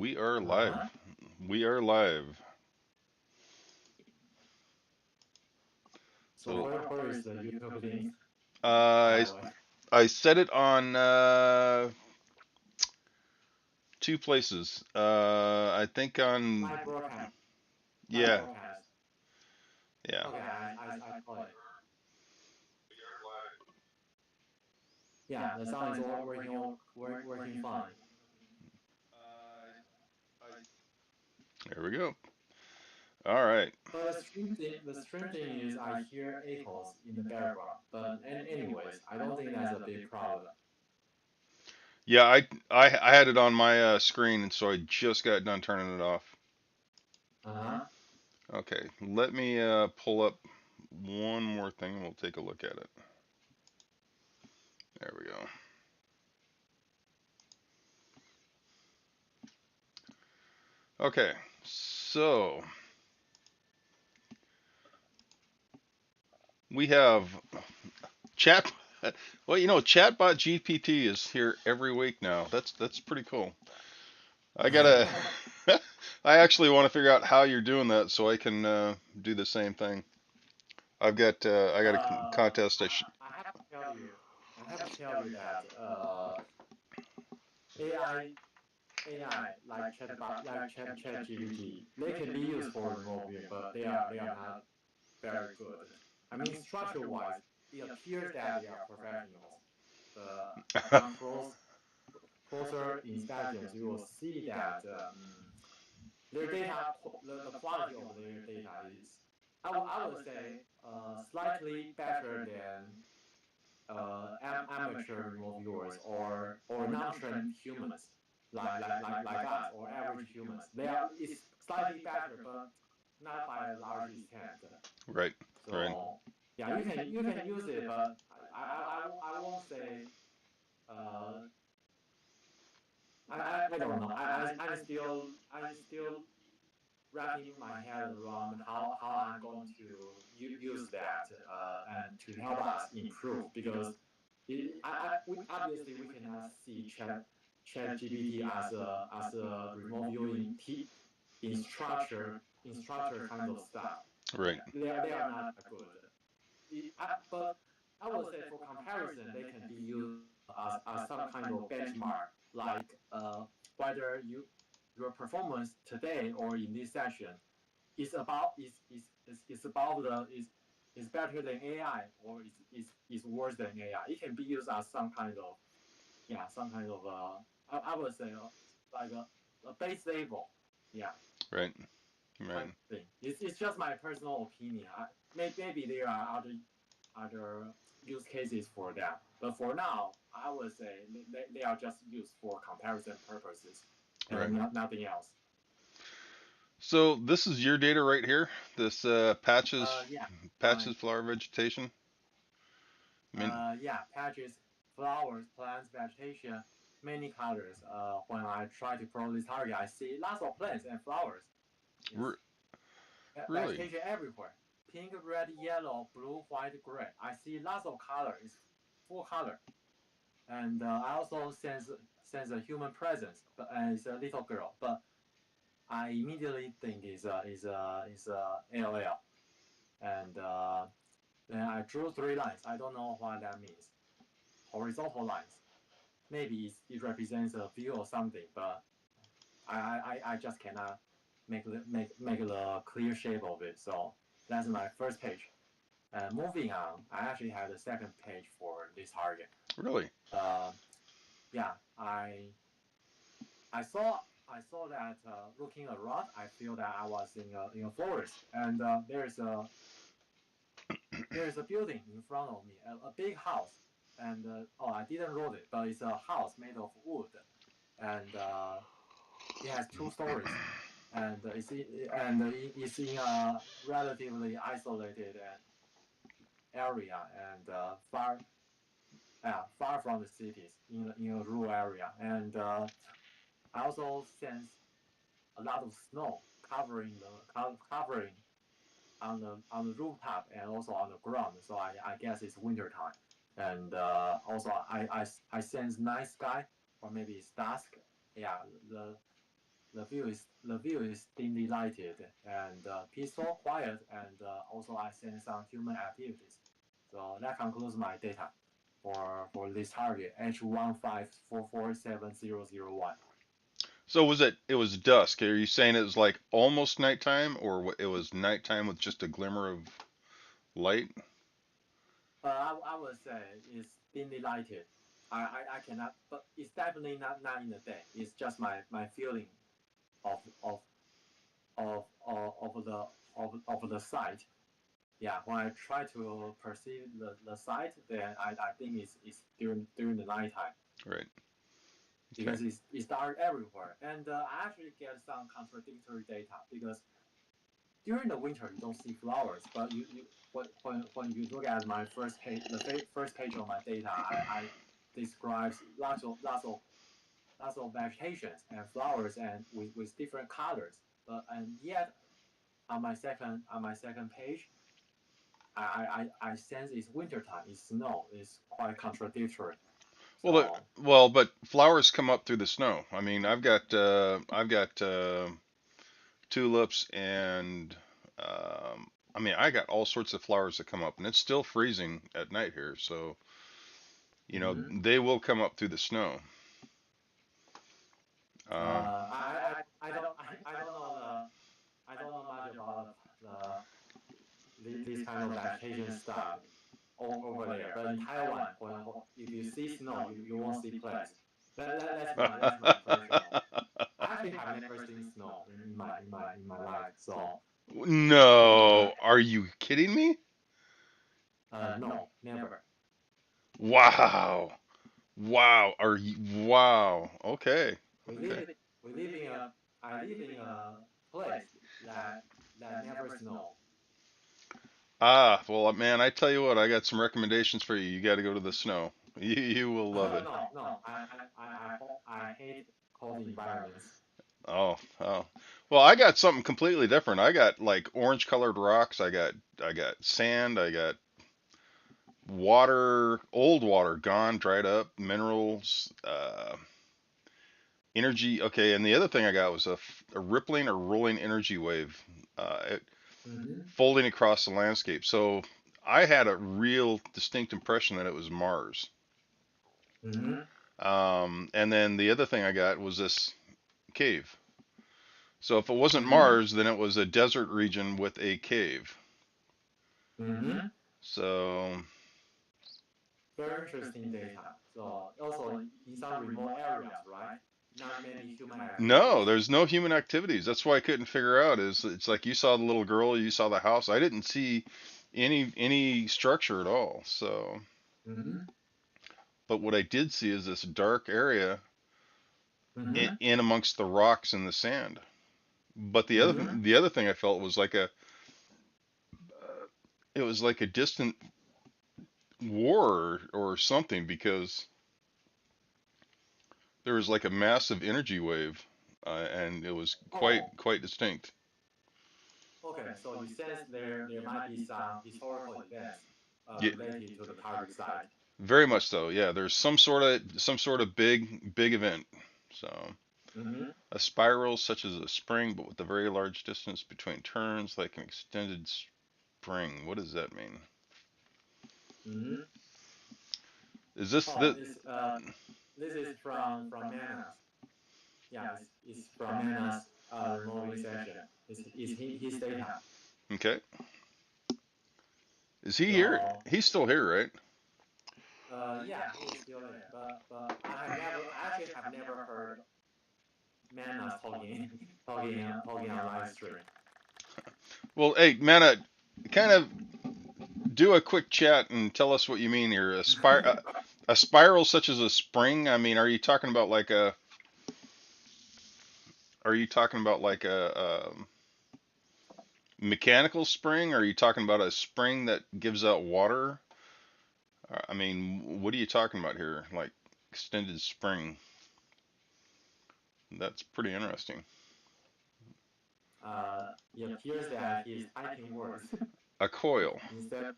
We are live. Uh-huh. We are live. So So where is the YouTube link, uh, by I, the way? I set it on two places. I think on Live broadcast. Live yeah, broadcast. yeah. Okay, I saw it. Yeah, the sound is all working fine. There we go. All right. But the strange thing is I hear echoes in the background. But anyways, I don't think that's a big problem. Yeah, I had it on my screen, and so I just got done turning it off. Uh-huh. Okay, let me pull up one more thing, and we'll take a look at it. There we go. Okay, so we have chat. Well, Chatbot GPT is here every week now. That's pretty cool. I gotta. I actually want to figure out how you're doing that so I can do the same thing. I got a contest. I have to tell you, that AI like chat GPT, they can be used for remote viewing, but they are not very good. I mean, structure wise, it appears that they are professionals, but upon closer inspections, you will see that their data, the quality of their data is, I would say, slightly better than amateur remote viewers or non-trained humans like us or average humans. They are It's slightly better, but not by a large extent. Right, right, So yeah, you can use it, but I won't say. Uh, I don't know. I'm still wrapping my head around how I'm going to use that and to help us improve, because obviously we cannot see chat GPT as a remote viewing instructor kind of stuff. right, They are not good. But I would say for comparison, they can be used as some kind of benchmark, like whether your performance today or in this session is about the is better than AI, or is worse than AI. It can be used as some kind of, yeah, some kind of I would say like a base level, yeah, right, kind right. of thing. It's just my personal opinion. Maybe there are other use cases for that, but for now, I would say they are just used for comparison purposes Right. and nothing else. So this is your data right here. This Yeah, patches flower vegetation. Min. yeah, patches, flowers, plants, vegetation, many colors. When I try to plot this target, I see lots of plants and flowers. It's R- really? vegetation everywhere. Pink, red, yellow, blue, white, gray. I see lots of color. It's full color. And I also sense a human presence, but it's a little girl. But I immediately think is a LL. And then I drew three lines. I don't know what that means. Horizontal lines. Maybe it represents a view or something, but I just cannot make the clear shape of it. So that's my first page. Moving on, I actually have a second page for this target. Really? Uh, yeah, I saw that looking around, I feel that I was in a forest, and there's a building in front of me, a big house, and oh, I didn't wrote it, but it's a house made of wood, and it has two stories, and it's in a relatively isolated area, and far from the cities, in a rural area, and I also sense a lot of snow covering on the rooftop and also on the ground. So I guess it's winter time, and also I sense night sky, or maybe it's dusk. Yeah, the the view is dimly lighted and peaceful, quiet, and also I sense some human activities. So that concludes my data for this target H154470001. So it was dusk? Are you saying it was like almost nighttime, or it was nighttime with just a glimmer of light? I would say it's dimly lighted. I cannot, but it's definitely not in the day. It's just my feeling of of of the sight. Yeah, when I try to perceive the sight, then I think it's during the nighttime Right. Okay. because it's dark everywhere. And I actually get some contradictory data because during the winter you don't see flowers, but you when you look at my first page, the first page of my data, I describes lots of vegetations and flowers and with different colors. But and yet on my second page, I sense it's wintertime, it's snow, it's quite contradictory. Well, So but flowers come up through the snow. I mean, I've got tulips and I mean, I got all sorts of flowers that come up, and it's still freezing at night here. So, mm-hmm. they will come up through the snow. Um, I don't know much about this kind of vegetation stuff over there. But in Taiwan, if you see snow, you won't see plants. That's my personal. I actually have never seen snow in my life. So no, are you kidding me? no, never. Wow. Wow. Are you? Wow. Okay. We Okay. live we live in a I live in a place that never snow. Ah, well, man, I tell you what, I got some recommendations for you. You got to go to the snow. You will love it. No. I hate cold environments. Oh, oh. Well, I got something completely different. I got like orange colored rocks. I got sand. I got water, old water, gone, dried up, minerals, energy. Okay, and the other thing I got was a rippling or rolling energy wave, Mm-hmm. folding across the landscape. So I had a real distinct impression that it was Mars. Mm-hmm. And then the other thing I got was this cave. So if it wasn't Mm-hmm. Mars, then it was a desert region with a cave. Mm-hmm. So Very interesting data. So also in some remote areas, right? Not many human no, activities. there's no human activities. That's why I couldn't figure out. Is it's like you saw the little girl, you saw the house. I didn't see any structure at all. So, Mm-hmm. but what I did see is this dark area Mm-hmm. in amongst the rocks and the sand. But Mm-hmm. the other thing I felt was like it was like a distant war or something because there was like a massive energy wave, and it was Oh, quite distinct. okay. So you sense there might be some historical events Yeah, related to the target site. very much so. Yeah, there's some sort of big event. So Mm-hmm. a spiral such as a spring, but with a very large distance between turns, like an extended spring. What does that mean? Mm-hmm. Is this Oh, the this is from Manas. Yeah, it's from Manas remote session. It's his data. okay? Is he here? So He's still here, right? yeah, he is still there. But I actually have never heard Manas talking talking on live stream. Well, hey, Manna, kind of do a quick chat and tell us what you mean here. A spiral such as a spring. I mean, are you talking about like a mechanical spring? Or are you talking about a spring that gives out water? I mean, what are you talking about here? Like extended spring. That's pretty interesting. It appears that he is typing words A coil. instead of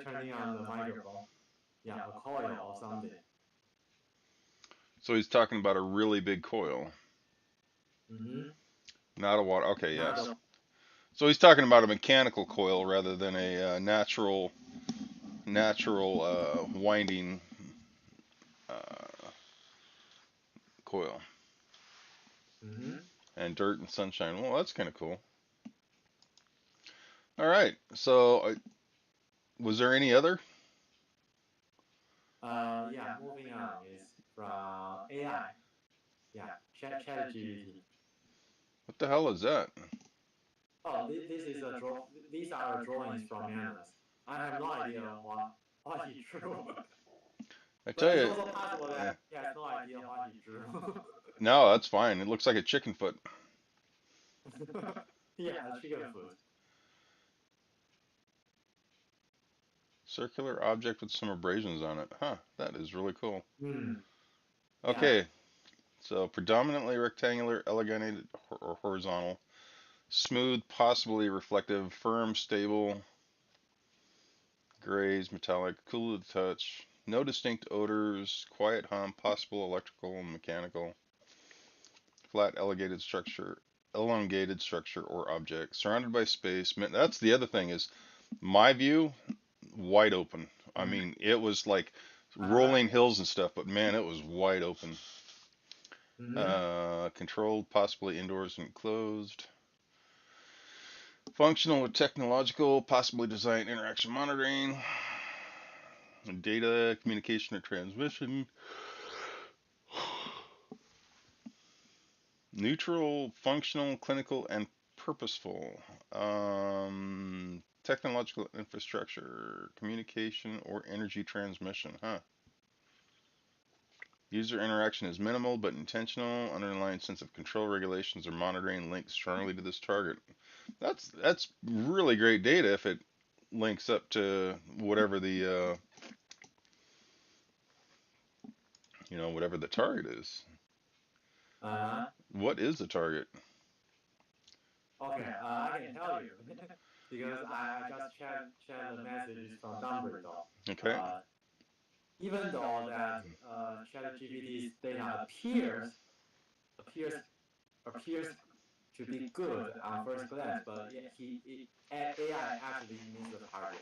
turning on the microphone. Yeah, a coil or something. So he's talking about a really big coil. Mm-hmm. Not a water. Okay, Not yes. a, So he's talking about a mechanical coil rather than a natural winding uh, coil. mm-hmm. And dirt and sunshine. Well, that's kind of cool. All right. So was there any other? Yeah, moving on is from AI. Yeah, ChatGPT. What the hell is that? Oh, this is a draw. These are drawings from Manos. I have no idea what he drew, I tell but it's you, also possible eh, that he has no idea what he drew. no, that's fine. It looks like a chicken foot. Yeah, chicken food. Circular object with some abrasions on it. Huh, that is really cool. Hmm. Yeah. Okay, so predominantly rectangular, elongated, or horizontal. Smooth, possibly reflective, firm, stable, grays, metallic, cool to the touch. No distinct odors, quiet hum, possible electrical and mechanical. Flat, elongated structure or object. Surrounded by space. That's the other thing is my view, wide open. I Mm-hmm. mean, it was like Uh-huh. rolling hills and stuff, but man, it was wide open. Mm-hmm. Controlled, possibly indoors and enclosed. Functional or technological, possibly design interaction monitoring, data communication or transmission. Neutral, functional, clinical, and purposeful. Technological infrastructure, communication, or energy transmission. Huh. User interaction is minimal but intentional. Underlying sense of control, regulations, or monitoring links strongly to this target. That's really great data if it links up to whatever the whatever the target is. Uh-huh. What is the target? Okay, I can tell you because I just checked the messages from Dumbledore. Okay. Uh, Even though that ChatGPT's data appears appears to be good on first glance, but AI actually means the target.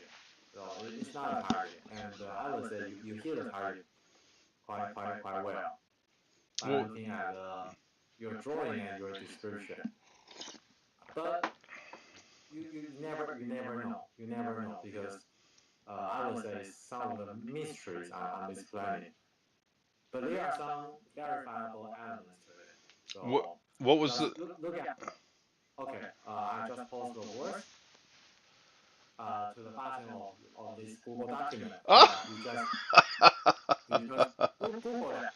So it's not a target, and I would say you hit the target quite well by Well, looking at your drawing and your description. But you never know because I would say some of the mysteries on this planet, but there are some verifiable elements to it. what So what was just the? look at. Okay, I just post the words to the bottom of this Google document. Ah! You just Google that.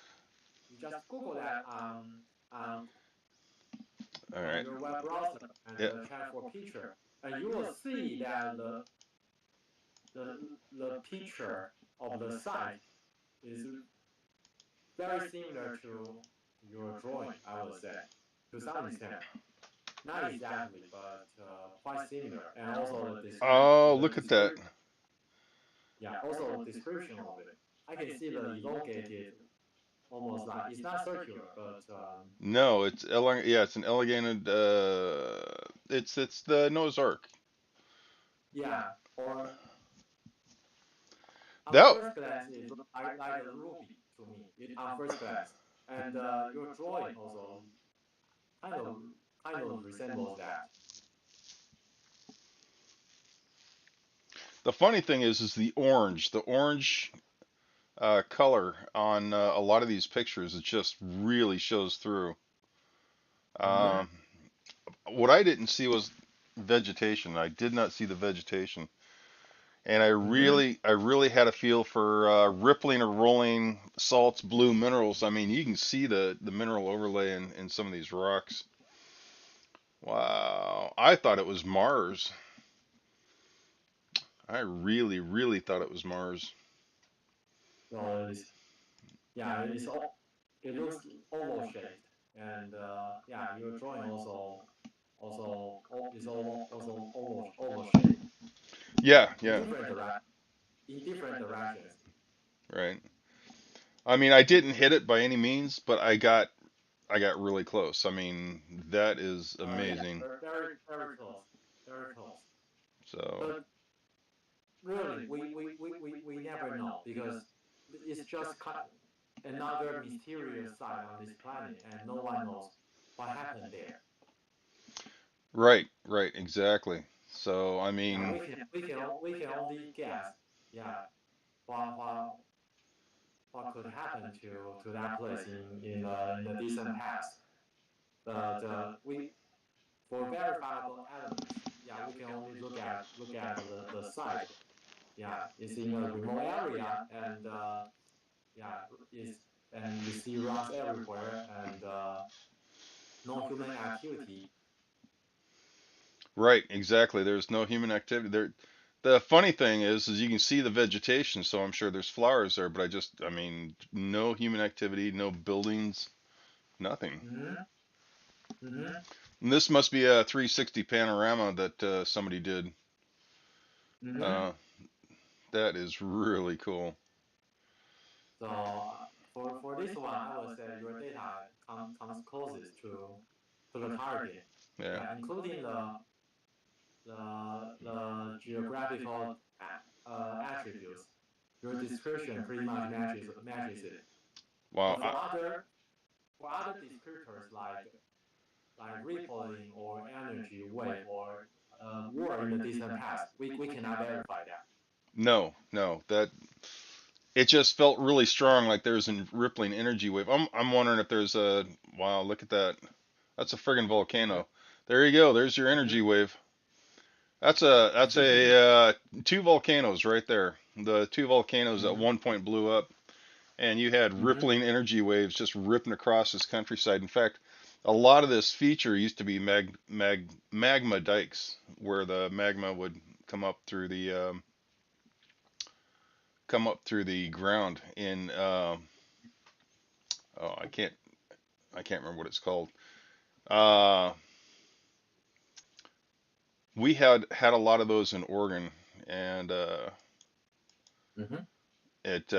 You just Google that on All on right. your web browser and Yeah. check for picture, and you will see that the the picture of the site is very similar to your drawing. I would say to some extent, not exactly, but quite similar, and also Oh, the look at that. description. Yeah, also the description of it. I can see the elongated, almost like it's not circular, but No, yeah, it's an elongated. It's the Noah's Ark. yeah, or on That first glance it looks like a ruby to me. On first glance, and your drawing also kind of kind of resembles that. the funny thing is the orange color on a lot of these pictures. It just really shows through. Mm-hmm. Um, what I didn't see was vegetation. I did not see the vegetation, and I Mm-hmm. really, I really had a feel for rippling or rolling salts, blue minerals. I mean, you can see the mineral overlay in some of these rocks. Wow, I thought it was Mars. I really, really thought it was Mars. So it's yeah, it looks oval shaped, and yeah, your drawing is also oval shaped Yeah, in yeah, different directions. right. I mean, I didn't hit it by any means, but I got I got really close. I mean, that is Yeah, amazing. very close, very close. So, But really, we never know because it's just another mysterious site on this planet, and no one knows what happened there. right, right, exactly. So, I Yeah, mean, we can only guess. Yeah, what what what could happen to that place in the distant past. But we for verifiable elements, yeah, we can only look at the site. Yeah, it's in a remote area, and yeah, is and you see rocks everywhere, and no human activity. right, exactly. There's no human activity there. The funny thing is you can see the vegetation, so I'm sure there's flowers there, but I mean, no human activity, no buildings, nothing. Mm-hmm. Mm-hmm. And this must be a 360 panorama that somebody did. Mm-hmm. Uh, that is really cool. So for this one, I would say your data comes closest to the target. Yeah. Yeah, including the geographical attributes. Your description pretty much matches it. Wow. But for other descriptors like rippling or energy wave or war in the distant past, we cannot verify that. No, no, that it just felt really strong, like there's a rippling energy wave. I'm wondering if there's a wow. Look at that. That's a friggin' volcano. There you go. There's your energy Mm-hmm. wave. That's a two volcanoes right there. The two volcanoes at Mm-hmm. one point blew up, and you had Mm-hmm. rippling energy waves just ripping across this countryside. In fact, a lot of this feature used to be magma dikes, where the magma would come up through the ground in oh I can't remember what it's called. Uh, we had a lot of those in Oregon, and Mm-hmm. it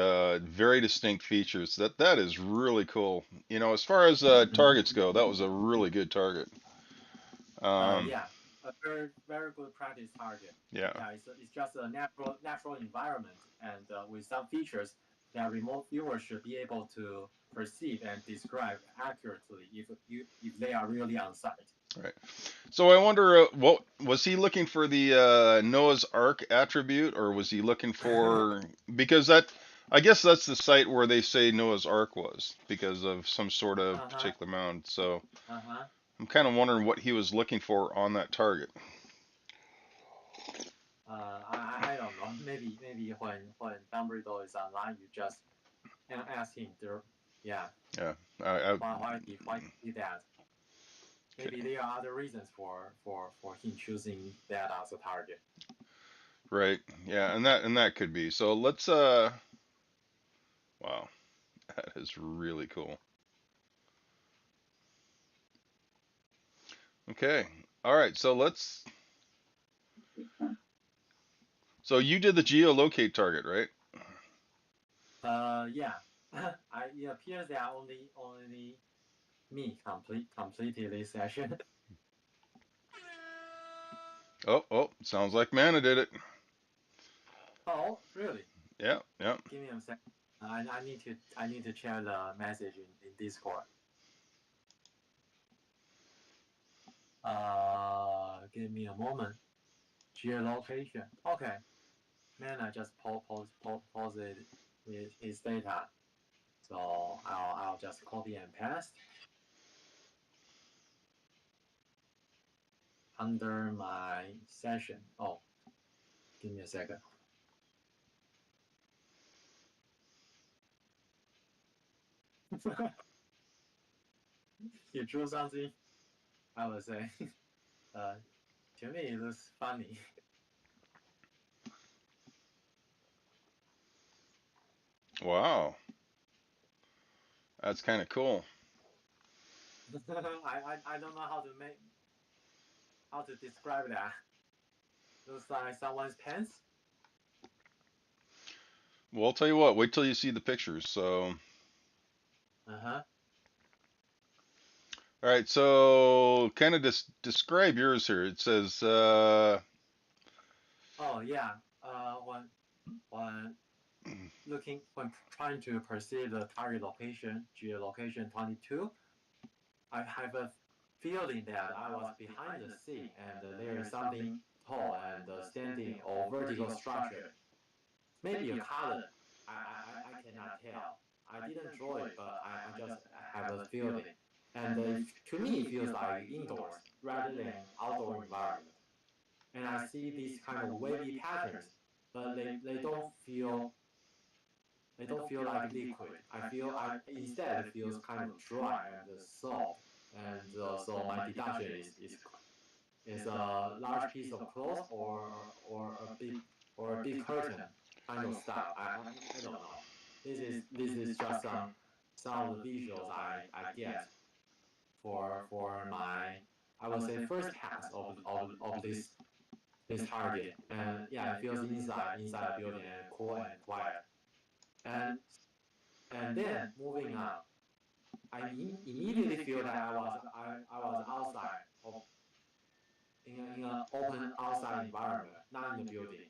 very distinct features. That is really cool. You know, as far as targets Mm-hmm. go, that was a really good target. Um, Yeah, a very good practice target. yeah, Yeah, it's just a natural environment, and with some features that remote viewers should be able to perceive and describe accurately if they are really on site. right. So I wonder, what was he looking for, the Noah's Ark attribute, or was he looking for, because that, I guess that's the site where they say Noah's Ark was because of some sort of Uh-huh. particular mound. So Uh-huh. I'm kind of wondering what he was looking for on that target. I don't know. Maybe when Dumbledore is online, you just ask him. Yeah, Yeah. I, why he did that? Maybe okay. there are other reasons for him choosing that as a target. Right. Yeah, and that could be. So let's wow, that is really cool. Okay. All right. So you did the geolocate target, right? Yeah. It appears that only me completed this session. Oh, oh, sounds like Mana did it. Oh, really? Yeah, yeah. Give me a second. I need to check the message in Discord. Give me a moment. Geolocation. Okay. Man, I just posted his data. So I'll just copy and paste under my session. Oh, give me a second. You drew something, I would say. Uh, to me, it looks funny. Wow, that's kind of cool. I don't know how to describe that. Looks like someone's pants. Well, I'll tell you what. Wait till you see the pictures. So Uh huh. All right, so kind of describe yours here. It says, Oh yeah. When when trying to perceive the target location, geolocation 22, I have a feeling that I was behind the scene and there is something tall and standing or vertical structure. Maybe a column. I cannot tell. I didn't draw it, but I just have a feeling. And to me, it feels like indoors rather than outdoor environment. And I see these kind of wavy patterns, but they don't feel like liquid. I feel I instead it feels kind of dry and soft. And so my deduction is a large piece of cloth or a big curtain kind of stuff. I don't know. This is just some of the visuals I get for my I would say first pass of this target. And yeah, it feels inside a building and cool and quiet. And then moving on, immediately feel that I was outside of in an open outside environment, not in the building.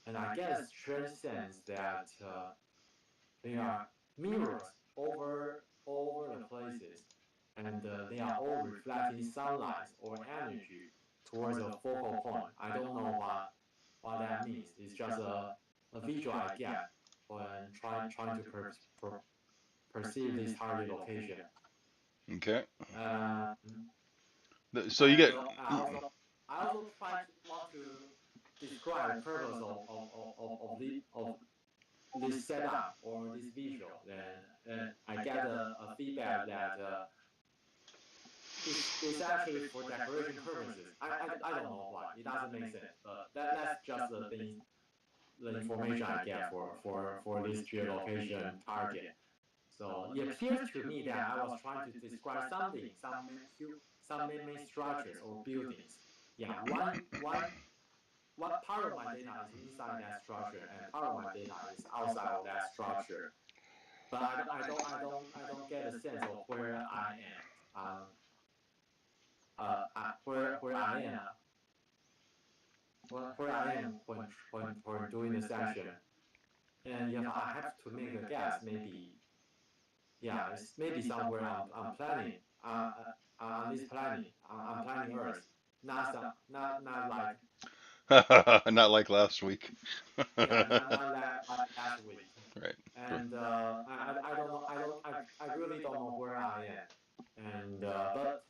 And I get a strange sense that there are mirrors over the places, and they are all reflecting sunlight or energy towards a focal point. I don't know what that means. It's just a visual I get when trying to perceive this target location. okay. Um, So you and get, I also try to want to describe the purpose of this setup or this visual. Then I get a feedback that it's actually for decoration purposes. I don't know why. It doesn't make sense, but that's just the information I get for this geolocation target. So it appears to me that I was trying to describe something, some man-made structures or buildings. Yeah, one part of my data is inside that structure, and part of my data is outside of that structure. But I don't get a sense of where I am. Where I am where I am when doing the session. And if I have to make a guess, maybe yeah, it's maybe somewhere I'm planning on this planning. I'm planning Earth, not like not like last week. yeah, Right. like last week. And I don't know. I really don't know where I am. And but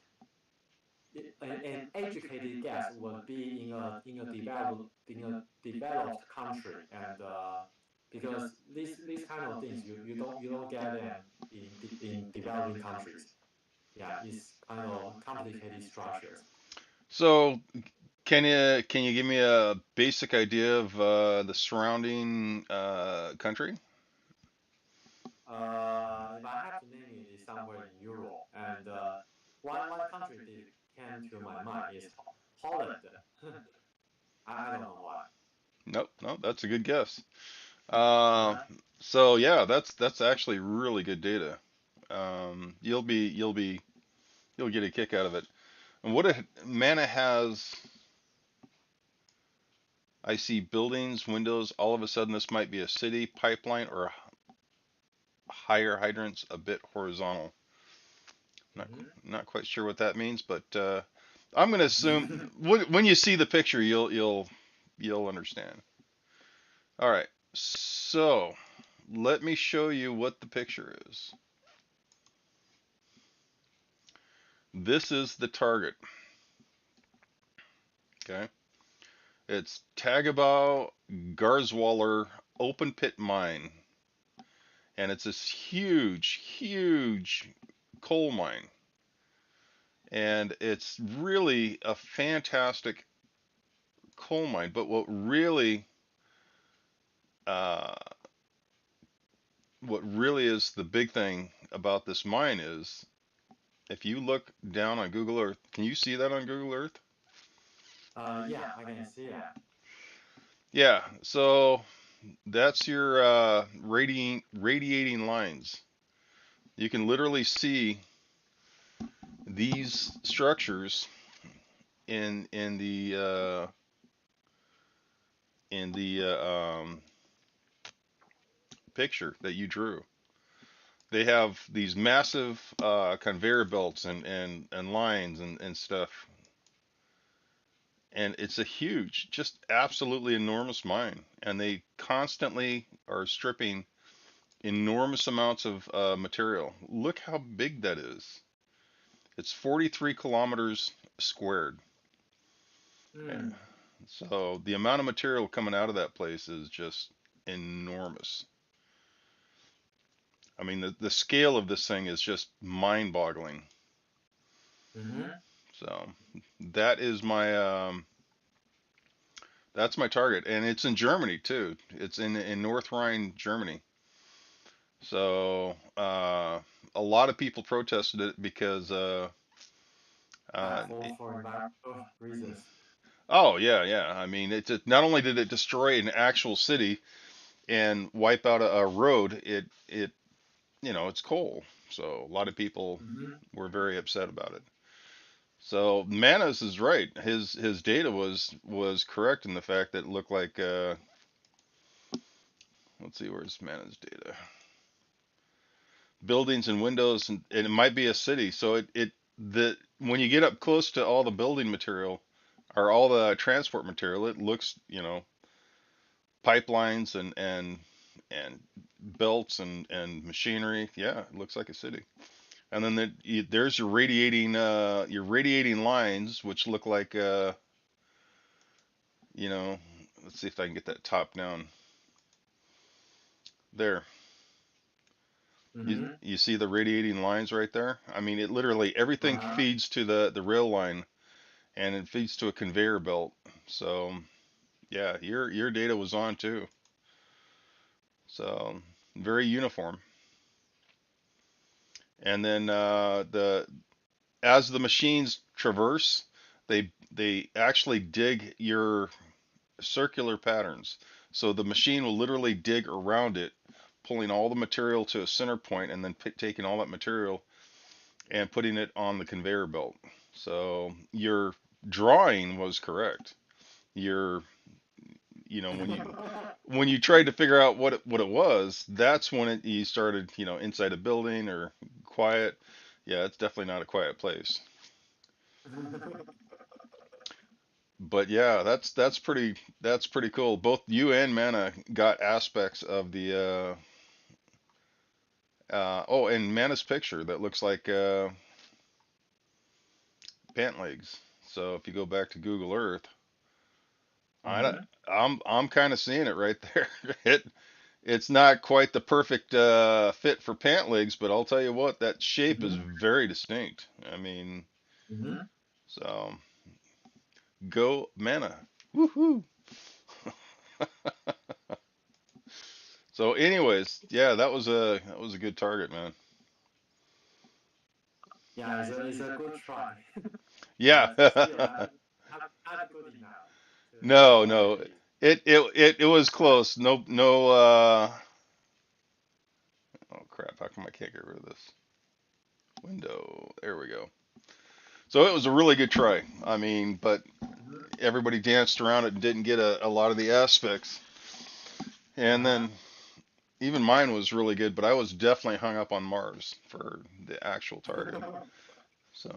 an educated guess would be in a developed country, and because these kind of things you don't get them in developing countries. Yeah, it's kind of complicated structures. So can you give me a basic idea of the surrounding country? If I have to name it, it's somewhere in Europe, and one country that came to my mind is Holland. I don't know why. Nope, no, that's a good guess. Uh, Uh-huh. so yeah, that's actually really good data. You'll get a kick out of it. And what if Mana has, I see buildings, windows. All of a sudden, this might be a city pipeline or higher hydrants, a bit horizontal. Not not quite sure what that means, but I'm going to assume Mm-hmm. when you see the picture, you'll understand. All right, so let me show you what the picture is. This is the target. Okay, it's Tagabau Garzwaller open pit mine, and it's this huge coal mine, and it's really a fantastic coal mine. But uh, what really is the big thing about this mine is if you look down on Google Earth, can you see that on Google Earth? Yeah, I can see that. Yeah, so that's your radiating lines. You can literally see these structures in the picture that you drew, they have these massive conveyor belts and lines and stuff, and it's a huge, just absolutely enormous mine, and they constantly are stripping enormous amounts of material. Look how big that is. It's 43 kilometers squared. Hmm. So the amount of material coming out of that place is just enormous. I mean, the scale of this thing is just mind-boggling. Mm-hmm. So that is my that's my target, and it's in Germany too. It's in North Rhine, Germany. So a lot of people protested it because uh, For environmental reasons. oh yeah, yeah. I mean, not only did it destroy an actual city and wipe out a road, it it's coal. So a lot of people Mm-hmm. were very upset about it. So Manas is right. His data was correct in the fact that it looked like let's see, where's Manas data? Buildings and windows, and it might be a city. So it the when you get up close to all the building material or all the transport material, it looks, pipelines and belts and machinery. Yeah, it looks like a city. And then there's your radiating lines, which look like you know, let's see if I can get that top down there. You Mm-hmm. you see the radiating lines right there? I mean, it literally everything Uh-huh. feeds to the rail line, and it feeds to a conveyor belt. So yeah, your data was on too. So very uniform. And then the as the machines traverse, they actually dig your circular patterns. So the machine will literally dig around it, pulling all the material to a center point, and then taking all that material and putting it on the conveyor belt. So your drawing was correct. Your, when you tried to figure out what it was, that's when you started, inside a building or quiet. Yeah, it's definitely not a quiet place. But yeah, that's pretty cool. Both you and Mana got aspects of the oh, and Mana's picture that looks like pant legs. So if you go back to Google Earth, I Mm-hmm. I'm kind of seeing it right there. It's not quite the perfect fit for pant legs, but I'll tell you what, that shape is Mm-hmm. very distinct. I mean, Mm-hmm. so go Mana. Woohoo! So anyways, yeah, that was a good target, man. Yeah, it's a good try, Yeah. but still not good enough to No, no. already. It was close. No, no oh crap, how come I can't get rid of this window? There we go. So it was a really good try. I mean, but Mm-hmm. everybody danced around it and didn't get a lot of the aspects. And Uh-huh. then even mine was really good, but I was definitely hung up on Mars for the actual target. So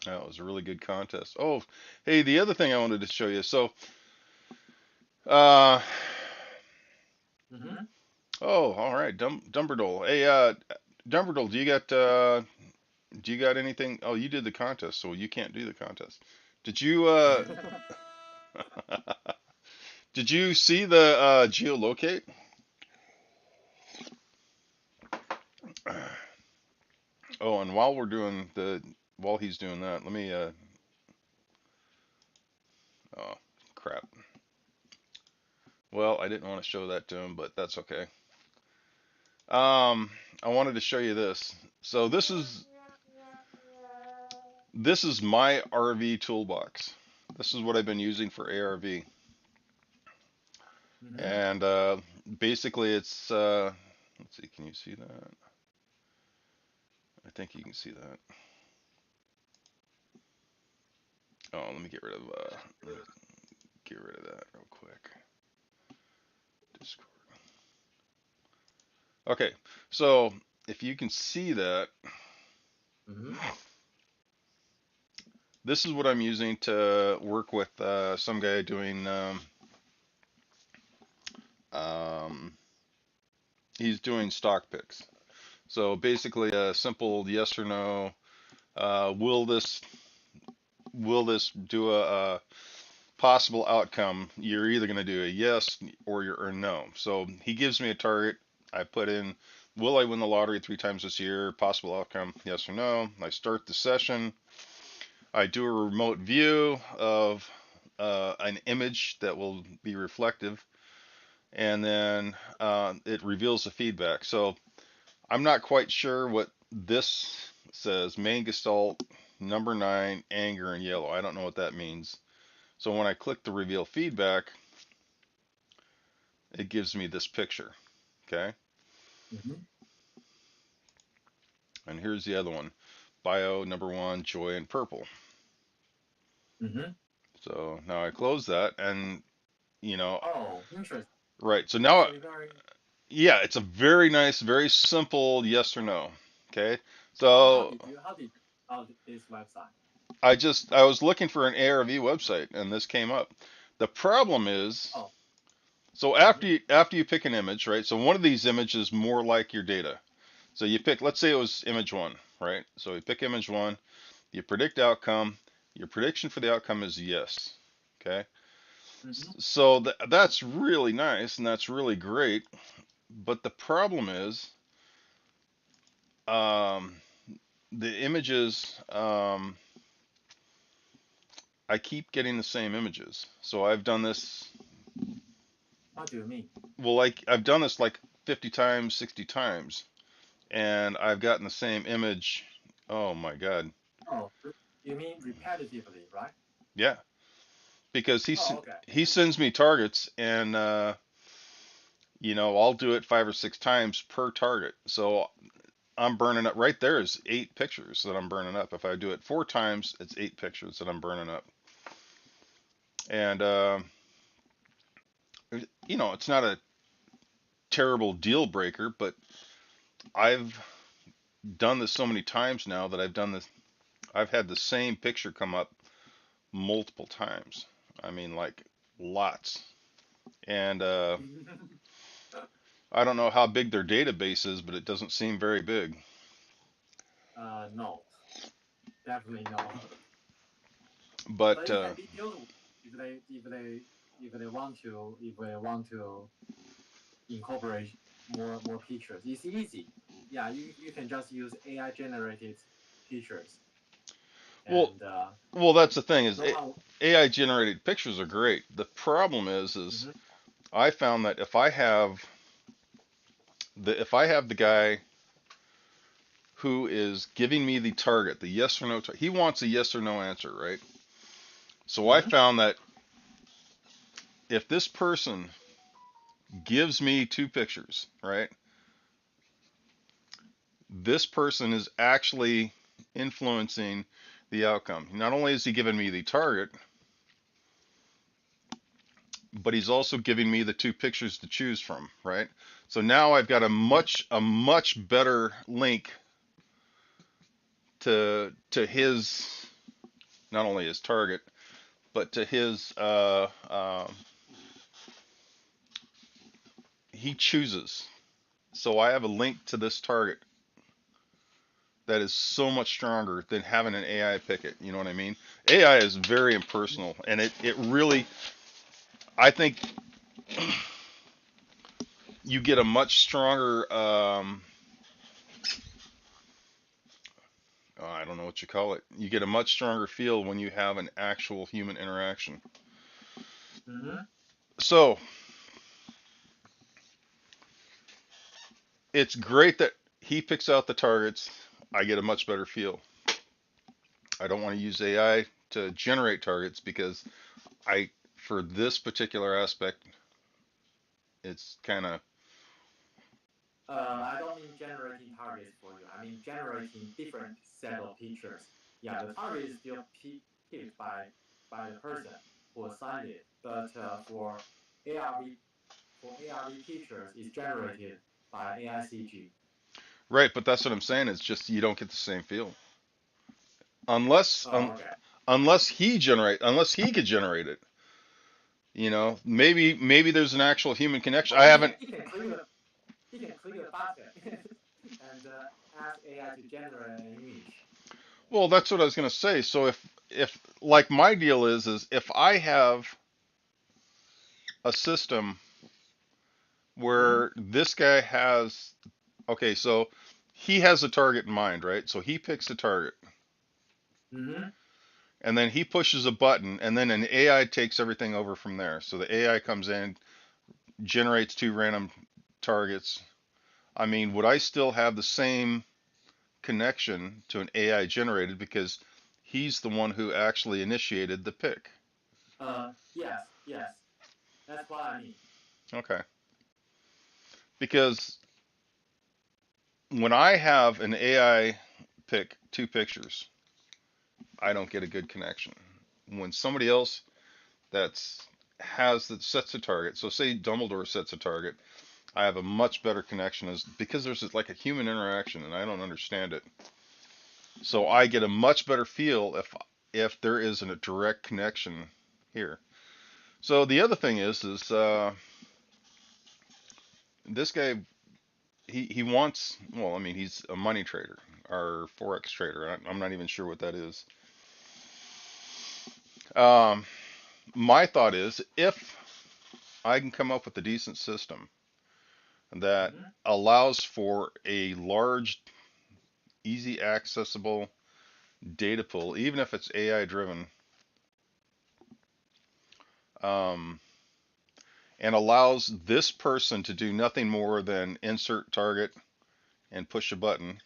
that was a really good contest. Oh, hey, the other thing I wanted to show you. So, uh, Mm-hmm. oh, all right, Dumbledore. Hey, Dumbledore, do you got anything? Oh, you did the contest, so you can't do the contest. Did you did you see the geolocate? Oh, and while he's doing that, let me oh crap. Well, I didn't want to show that to him, but that's okay. I wanted to show you this. So this is my RV toolbox. This is what I've been using for ARV, Mm-hmm. and basically it's let's see, can you see that? I think you can see that. Oh, let me get rid of that real quick. Discord. Okay, so if you can see that, Mm-hmm. this is what I'm using to work with some guy doing. Um, he's doing stock picks. So basically, a simple yes or no. Will this do a possible outcome? You're either going to do a yes or no. So he gives me a target. I put in, will I win the lottery 3 times this year? Possible outcome, yes or no. I start the session. I do a remote view of an image that will be reflective, and then it reveals the feedback. So I'm not quite sure what this says. Main gestalt, number 9, anger in yellow. I don't know what that means. So when I click the reveal feedback, it gives me this picture. Okay. Mm-hmm. And here's the other one. Bio, number 1, joy in purple. Mm-hmm. So now I close that, and you know, Oh, interesting. right. So now, Actually, very. yeah, it's a very nice, very simple yes or no. Okay. How So did you found this website? I was looking for an ARV website, and this came up. The problem is, Oh. so Mm-hmm. after you pick an image, right? So one of these images is more like your data. So you pick, let's say it was image 1, right? So you pick image 1, you predict outcome. Your prediction for the outcome is yes. Okay. Mm-hmm. So that's really nice and that's really great. But the problem is, um, the images, I keep getting the same images. So I've done this, What do you mean? well, like I've done this like 50 times, 60 times, and I've gotten the same image. Oh my God. Oh, you mean repetitively, right? Yeah. Because Oh, okay. he sends me targets, and I'll do it 5 or 6 times per target. So I'm burning up, right there is 8 pictures that I'm burning up. If I do it 4 times, it's 8 pictures that I'm burning up. And it's not a terrible deal breaker, but I've done this so many times now that I've had the same picture come up multiple times. I mean, like lots. And I don't know how big their database is, but it doesn't seem very big. No, definitely no. But But it can be dealt with if they want to incorporate more pictures. It's easy. Yeah, you can just use AI generated pictures well, and that's the thing is no one. AI generated pictures are great. The problem is Mm-hmm. I found that if I have the guy who is giving me the target, the yes or no, he wants a yes or no answer, right? So I Mm-hmm. found that if this person gives me 2 pictures, right, this person is actually influencing the outcome. Not only is he giving me the target, but he's also giving me the 2 pictures to choose from, right? So now I've got a Mm-hmm. much better link to his, not only his target, but to his he chooses. So I have a link to this target that is so much stronger than having an AI pick it. You know what I mean? AI is very impersonal, and it really, I think you get a much stronger, I don't know what you call it. You get a much stronger feel when you have an actual human interaction. Mm-hmm. So it's great that he picks out the targets. I get a much better feel. I don't want to use AI to generate targets because for this particular aspect, it's kind of, I don't mean generating targets for you. I mean generating different set of pictures. Yeah, the target is still picked by by the person who assigned it, but for ARV pictures, it's generated by AICG. Right, but that's what I'm saying. It's just you don't get the same feel unless Oh, okay. unless he could generate it. Maybe there's an actual human connection. Oh, I haven't. he can click the button and ask AI to generate an image. Well, that's what I was gonna say. So if like my deal is if I have a system Mm-hmm. where this guy has okay, so he has a target in mind, right? So he picks a target Mm-hmm. and then he pushes a button and then an AI takes everything over from there. So the AI comes in, generates two random targets. I mean, would I still have the same connection to an AI generated because he's the one who actually initiated the pick? Yes, yes. That's what I mean. Okay. Because when I have an AI pick two pictures, I don't get a good connection. When somebody else that's that sets a target, so say Dumbledore sets a target, I have a much better connection as because there's like a human interaction and I don't understand it. So Mm-hmm. I get a much better feel if there isn't a direct connection here. So the other thing is this guy he wants well I mean he's a money trader or forex trader. I'm not even sure what that is. Um, my thought is if I can come up with a decent system that Mm-hmm. allows for a large, easy accessible data pool, even if it's AI driven, um, and allows this person to do nothing more than insert target and push a button,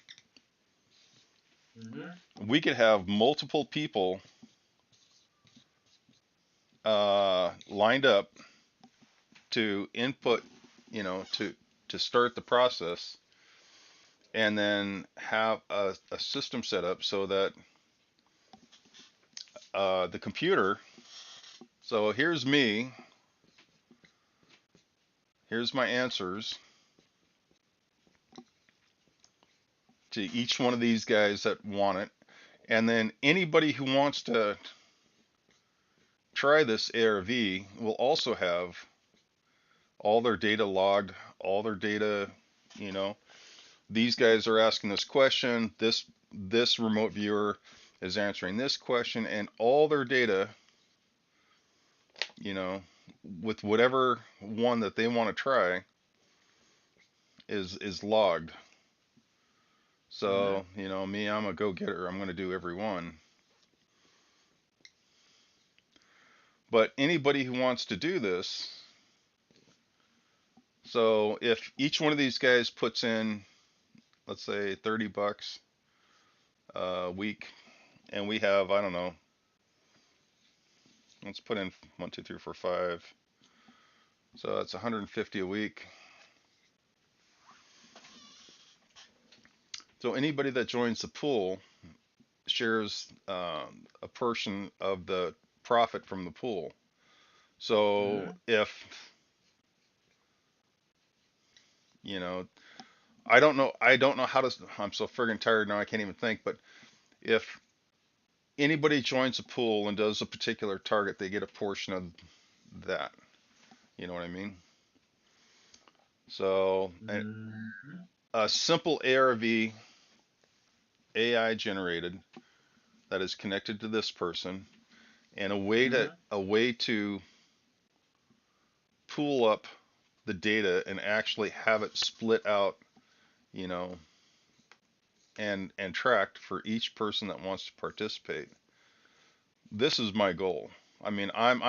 Mm-hmm. we could have multiple people lined up to input, to start the process, and then have a system set up so that the computer. So here's me. Here's my answers to each one of these guys that want it. And then anybody who wants to try this ARV will also have all their data logged, all their data, you know. These guys are asking this question, this remote viewer is answering this question, and all their data, you know, with whatever one that they want to try is logged. Mm-hmm. So, me, I'm a go-getter. I'm going to do every one. But anybody who wants to do this, so if each one of these guys puts in, let's say, $30 a week, and we have, I don't know, let's put in one, two, three, four, five. So that's 150 a week. So anybody that joins the pool shares a portion of the profit from the pool. So Mm-hmm. if, you know, I don't know how to, I'm so friggin' tired now I can't even think, but if anybody joins a pool and does a particular target, they get a portion of that. You know what I mean? So Mm-hmm. a simple ARV AI generated that is connected to this person and Mm-hmm. a way to pool up the data and actually have it split out, you know, and tracked for each person that wants to participate. This is my goal. I mean, I'm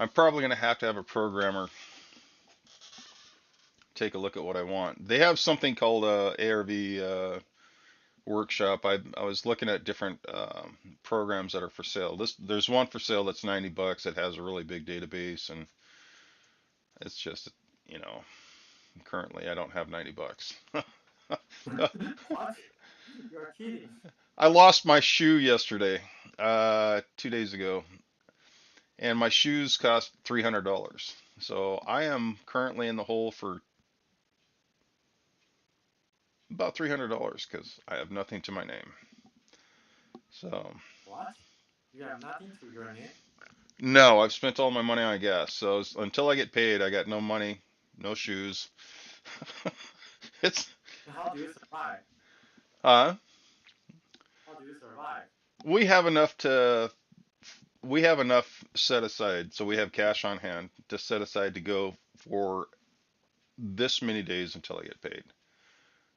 probably gonna have to have a programmer take a look at what I want. They have something called ARV workshop. I was looking at different programs that are for sale. There's one for sale that's $90. It has a really big database, and it's just you know currently I don't have $90. What? You're kidding. I lost my shoe yesterday, 2 days ago, and my shoes cost $300. So I am currently in the hole for about $300 because I have nothing to my name. So What? You have nothing to your name? no, I've spent all my money on gas. So until I get paid, I got no money, no shoes. It's How do you survive? uh How do you survive? we have enough to we have enough set aside, so we have cash on hand to set aside to go for this many days until I get paid.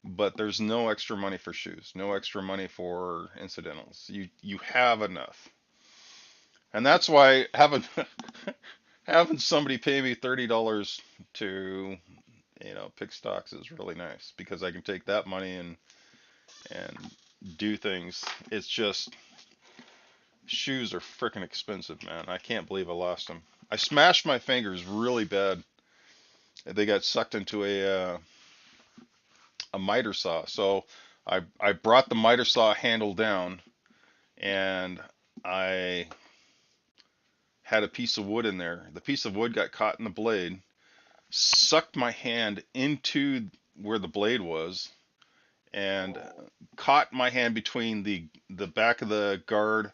But there's no extra money for shoes, no extra money for incidentals. You have enough. And that's why having having somebody pay me $30 to, pick stocks is really nice because I can take that money and do things. It's just shoes are freaking expensive, man. I can't believe I lost them. I smashed my fingers really bad. They got sucked into a miter saw. So I brought the miter saw handle down and I had a piece of wood in there. The piece of wood got caught in the blade, sucked my hand into where the blade was, and Oh, caught my hand between the back of the guard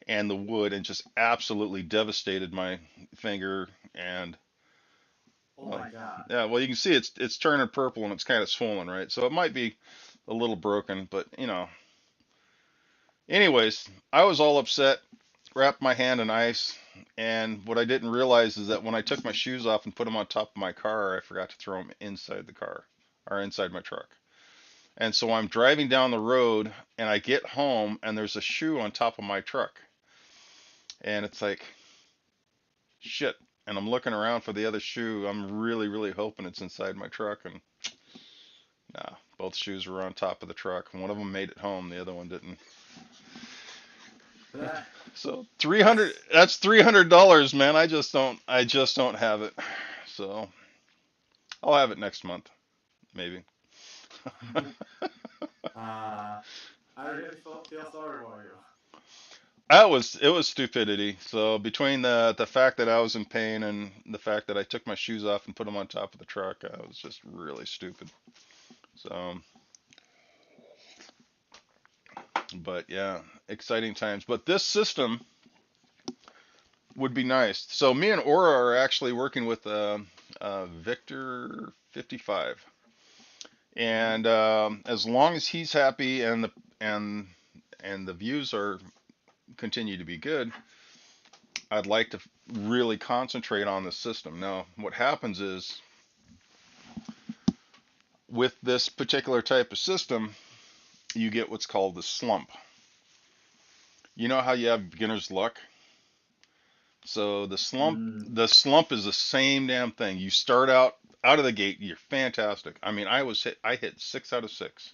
and the wood, and just absolutely devastated my finger. And oh well, my God. yeah, well, you can see it's turning purple and it's kind of swollen, right? So it might be a little broken, but Anyways, I was all upset, wrapped my hand in ice, and what I didn't realize is that when I took my shoes off and put them on top of my car, I forgot to throw them inside the car or inside my truck. And so I'm driving down the road and I get home and there's a shoe on top of my truck. And it's like, shit. And I'm looking around for the other shoe. I'm really, really hoping it's inside my truck. And nah, both shoes were on top of the truck. One of them made it home, the other one didn't. That, So 300, that's that's $300, man. I just don't have it. So I'll have it next month, maybe. uh, I really feel sorry for you. It was stupidity. So between the fact that I was in pain and the fact that I took my shoes off and put them on top of the truck, I was just really stupid. So, but yeah, exciting times. But this system would be nice. So me and Aura are actually working with Victor 55, Mm-hmm. and as long as he's happy and and the views are continue to be good, I'd like to really concentrate on the system. Now, what happens is with this particular type of system, you get what's called the slump. You know how you have beginner's luck? So Mm-hmm. the slump is the same damn thing. You start out of the gate, you're fantastic. I mean, I hit 6 out of 6,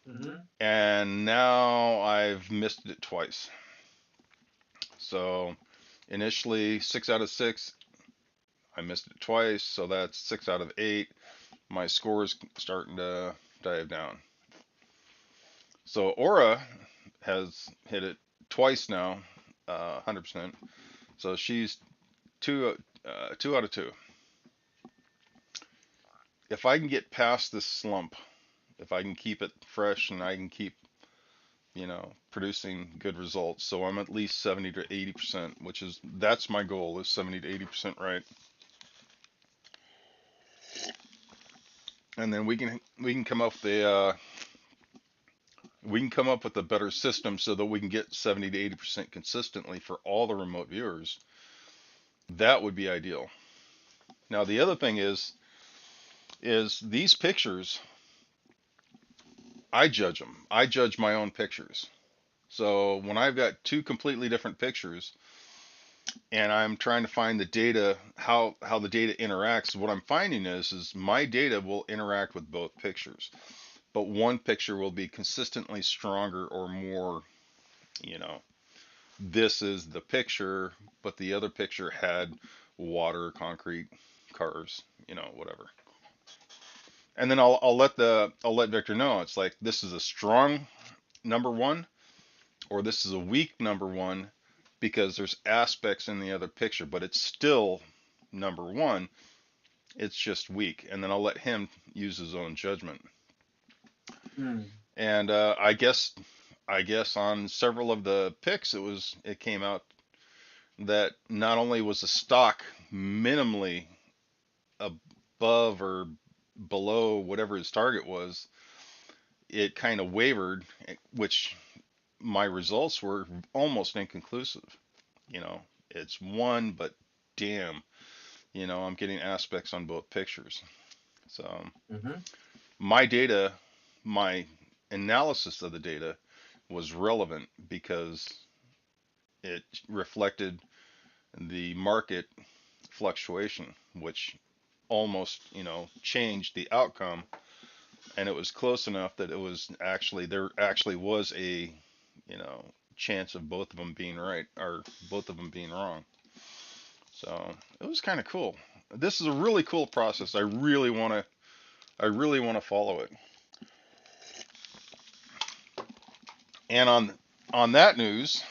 Mm-hmm. and now I've missed it twice. So initially 6 out of 6, I missed it twice, so that's 6 out of 8. My score is starting to dive down. So Aura has hit it twice now, 100%. So she's 2 out of 2. If I can get past this slump, if I can keep it fresh and I can keep, producing good results, so I'm at least 70 to 80%, that's my goal is 70 to 80% right, and then we can come up with a better system so that we can get 70 to 80% consistently for all the remote viewers. That would be ideal. Now the other thing is these pictures, I judge them. I judge my own pictures. So when I've got two completely different pictures and I'm trying to find the data, how the data interacts, what I'm finding is my data will interact with both pictures, but one picture will be consistently stronger or more, you know, this is the picture, but the other picture had water, concrete, cars, whatever. And then I'll let Victor know it's like this is a strong number one or this is a weak number one because there's aspects in the other picture, but it's still number one. It's just weak. And then I'll let him use his own judgment. Mm. And I guess on several of the picks, it came out that not only was the stock minimally above or below whatever his target was, it kind of wavered, which my results were almost inconclusive. You know, it's one, but damn, I'm getting aspects on both pictures. So Mm-hmm. my data, my analysis of the data was relevant because it reflected the market fluctuation, which almost, changed the outcome. And it was close enough that there actually was a, you know, chance of both of them being right or both of them being wrong. So it was kind of cool. This is a really cool process. I really want to follow it. And on that news,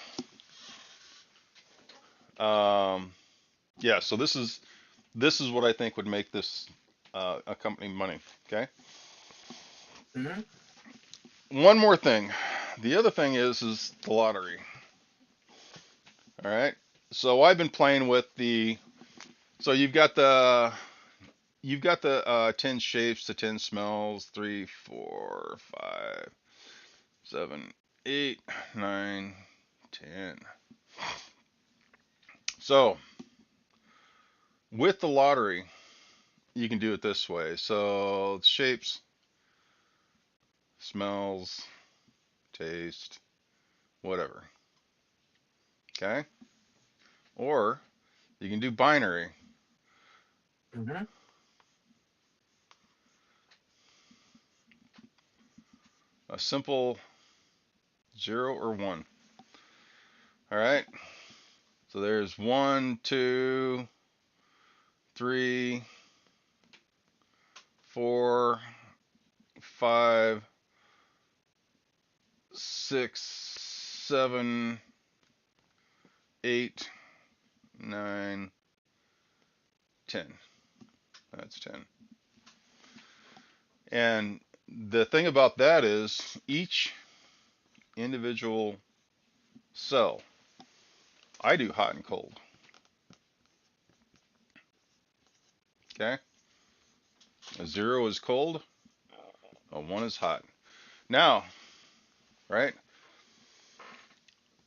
um, yeah. So this is what I think would make this a company money. Okay. Mm-hmm. One more thing. The other thing is the lottery. All right. So I've been playing with the. So you've got the 10 shapes, the 10 smells, 3, 4, 5, 7, 8, 9, 10. So with the lottery, you can do it this way. So shapes, smells, taste, whatever. Okay? Or you can do binary, Mm-hmm. a simple 0 or 1. All right? So there's 1, 2, 3, 4, 5, 6, 7, 8, 9, 10. That's 10. And the thing about that is each individual cell, I do hot and cold. Okay? A 0 is cold, a 1 is hot. Now, right?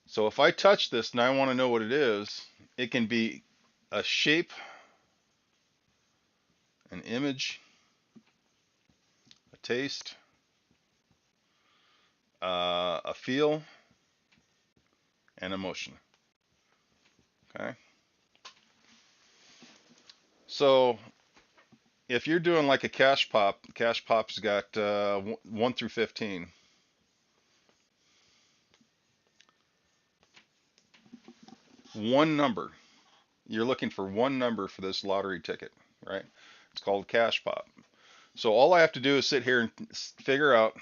So if I touch this and I want to know what it is, it can be a shape, an image, a taste, a feel, and emotion. Okay? So if you're doing like a cash pop's got 1 through 15. One number. You're looking for one number for this lottery ticket, right? It's called cash pop. So all I have to do is sit here and figure out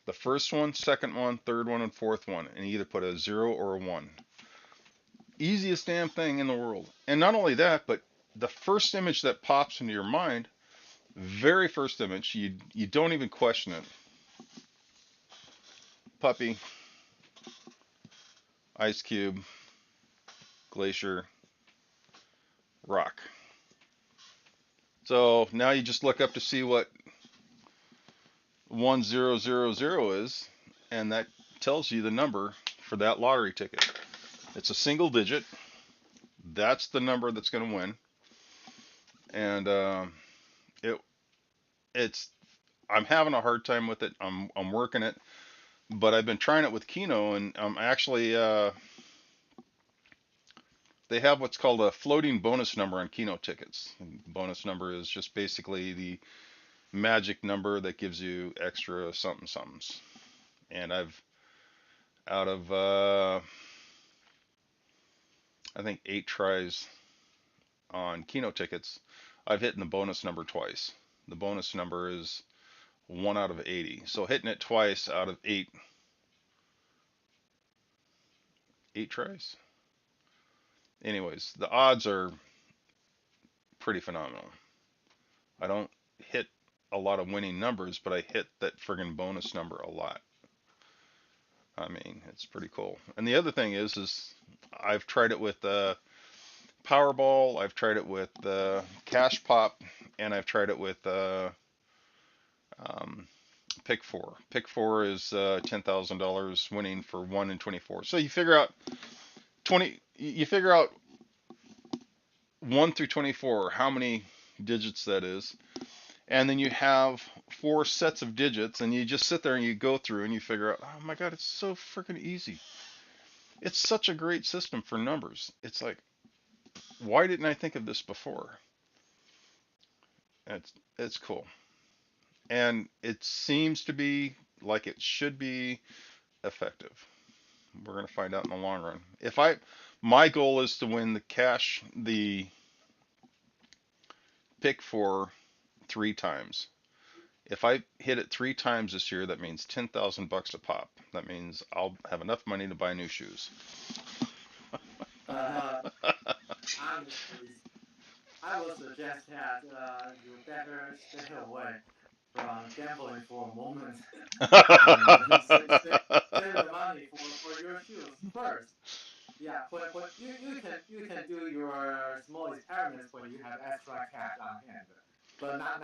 the first one, second one, third one, and fourth one, and either put a 0 or a 1. Easiest damn thing in the world. And not only that, but the first image that pops into your mind, very first image, you don't even question it. Puppy, ice cube, glacier, rock. So now you just look up to see what 1000 is, and that tells you the number for that lottery ticket. It's a single digit. That's the number that's going to win, and it it's I'm having a hard time with it. I'm working it, but I've been trying it with Keno, and I'm actually they have what's called a floating bonus number on Keno tickets. And bonus number is just basically the magic number that gives you extra something somethings. And I've out of I think 8 tries on Keno tickets, I've hit the bonus number twice. The bonus number is 1 out of 80. So hitting it twice out of eight tries. Anyways, the odds are pretty phenomenal. I don't hit a lot of winning numbers, but I hit that friggin' bonus number a lot. I mean, it's pretty cool. And the other thing is I've tried it with Powerball, I've tried it with Cash Pop, and I've tried it with um, Pick Four. Pick Four is $10,000 winning for 1 in 24. So you figure out 20. You figure out 1 through 24, how many digits that is, and then you have 4 sets of digits, and you just sit there and you go through and you figure out, oh my God, it's so freaking easy. It's such a great system for numbers. It's like, why didn't I think of this before? It's cool, and it seems to be like it should be effective. We're gonna find out in the long run. My goal is to win the pick for 3 times. If I hit it 3 times this year, that means 10,000 bucks a pop. That means I'll have enough money to buy new shoes. But honestly, I would suggest that you better stay away from gambling for a moment and save the money for your shoes first. Yeah, when you can do your small experiments when you have extra cash on hand, but not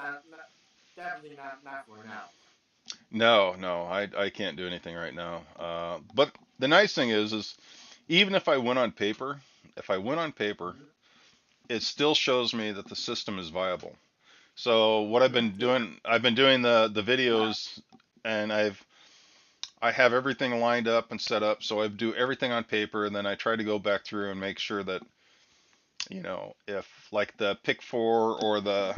definitely not for now. No, I can't do anything right now. But the nice thing is even if I win on paper, Mm-hmm. it still shows me that the system is viable. So what Mm-hmm. Yeah, I've been doing the yeah. videos, and I have everything lined up and set up. So I do everything on paper, and then I try to go back through and make sure that, if like the pick four or the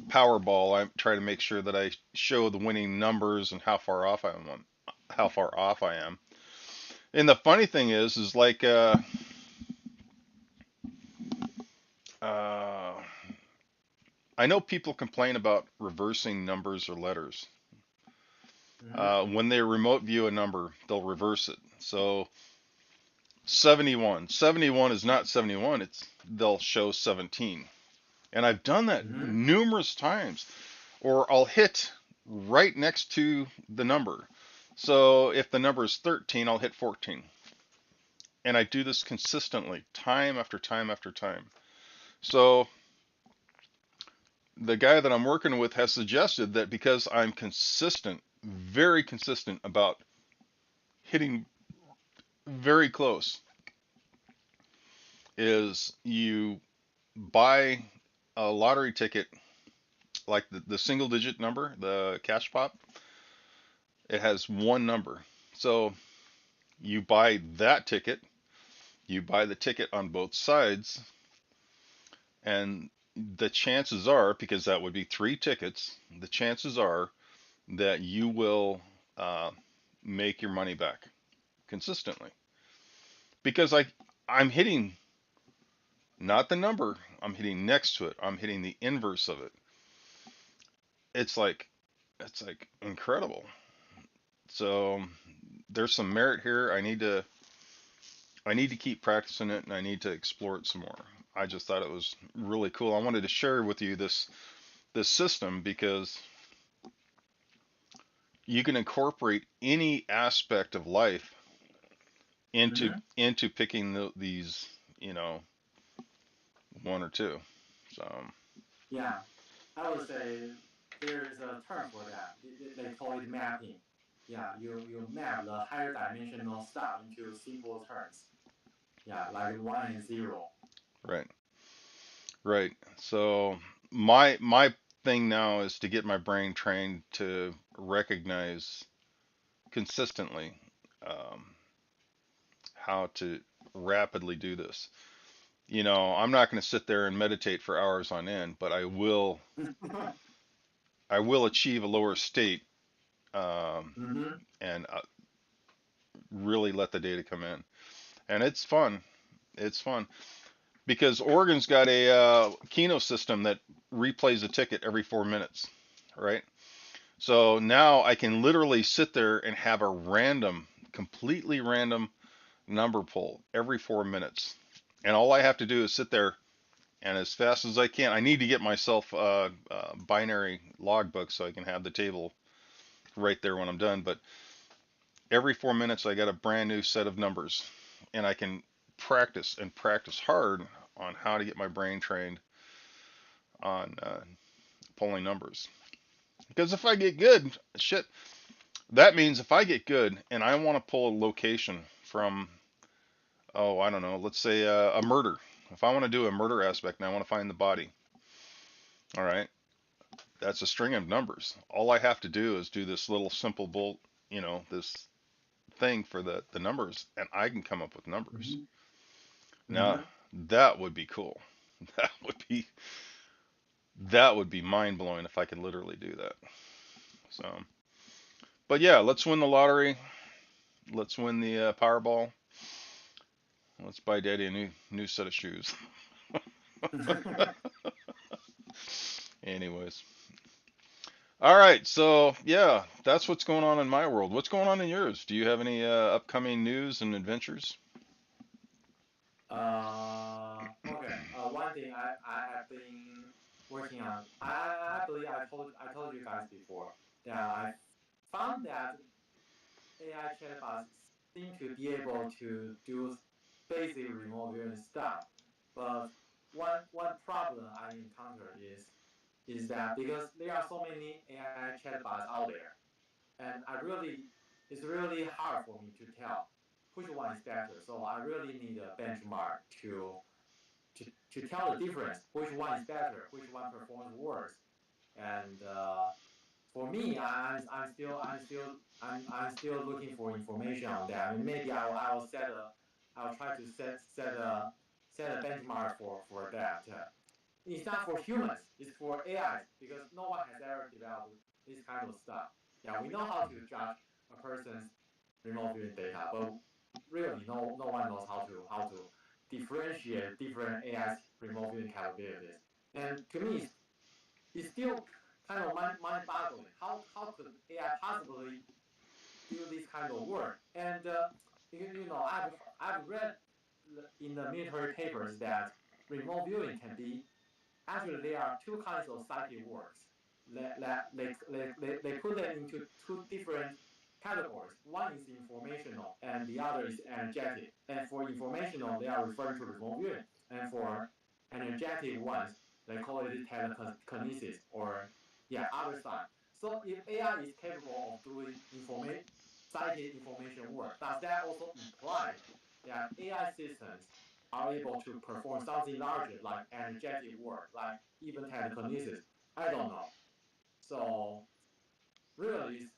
Powerball, I try to make sure that I show the winning numbers and how far off I am. And the funny thing is like uh, I know people complain about reversing numbers or letters. Mm-hmm. When they remote view a number, they'll reverse it. So 71 is not 71. They'll show 17. And I've done that Mm-hmm. numerous times. Or I'll hit right next to the number. So if the number is 13, I'll hit 14. And I do this consistently, time after time after time. So the guy that I'm working with has suggested that because I'm consistent, very consistent about hitting very close, is you buy a lottery ticket like the single digit number, the cash pop, it has one number. So you buy that ticket, you buy the ticket on both sides, and the chances are, because that would be 3 tickets, the chances are that you will uh, make your money back consistently. Because I'm hitting not the number, I'm hitting next to it, I'm hitting the inverse of it. It's like it's like incredible. So there's some merit here. I need to keep practicing it, and I need to explore it some more. I just thought it was really cool. I wanted to share with you this system because you can incorporate any aspect of life into Mm-hmm. into picking these, you know, one or two. So Yeah, I would say there is a term for that. They call it mapping. Yeah, you map the higher dimensional stuff into simple terms. Yeah, like one and zero. right, right. So my thing now is to get my brain trained to recognize consistently um, how to rapidly do this. I'm not going to sit there and meditate for hours on end, but I will achieve a lower state, um, Mm-hmm. and really let the data come in. And it's fun. It's fun because Oregon's got a Keno system that replays a ticket every 4 minutes, right? So now I can literally sit there and have a random, completely random number pull every 4 minutes. And all I have to do is sit there and as fast as I can, I need to get myself a binary logbook so I can have the table right there when I'm done. But every 4 minutes, I got a brand new set of numbers, and I can practice and practice hard on how to get my brain trained on pulling numbers. Because if I get good, shit, that means if I get good and I want to pull a location from, oh, I don't know, let's say a murder. If I want to do a murder aspect and I want to find the body, all right, that's a string of numbers. All I have to do is do this little simple bolt, this thing for the numbers, and I can come up with numbers. Mm-hmm. Now, Mm-hmm. that would be cool. That would be that would be mind blowing if I could literally do that. So, but yeah, let's win the lottery. Let's win the Powerball. Let's buy Daddy a new set of shoes. Anyways, all right. So yeah, that's what's going on in my world. What's going on in yours? Do you have any upcoming news and adventures? Okay. One thing I have been working on. I believe I told you guys before that I found that AI chatbots seem to be able to do basic remote viewing stuff, but one problem I encounter is that because there are so many AI chatbots out there, and it's really hard for me to tell which one is better. So I really need a benchmark to tell the difference, which one is better, which one performs worse. And for me, I'm still looking for information on that. I mean, maybe I'll try to set a benchmark for that. It's not for humans, it's for AIs because no one has ever developed this kind of stuff. Yeah, we know how to judge a person's remote viewing data, but really no one knows how to differentiate different AI's remote viewing capabilities. And to me, it's still kind of mind-boggling. How could AI possibly do this kind of work? And I've read in the military papers that remote viewing can be actually there are two kinds of psychic works. They put them into two different categories. One is informational and the other is energetic. And for informational, they are referring to remote viewing. And for energetic ones, they call it telekinesis or yeah, other side. So if AI is capable of doing psychic information work, does that also imply that AI systems are able to perform something larger like energetic work, like even telekinesis? I don't know. So really,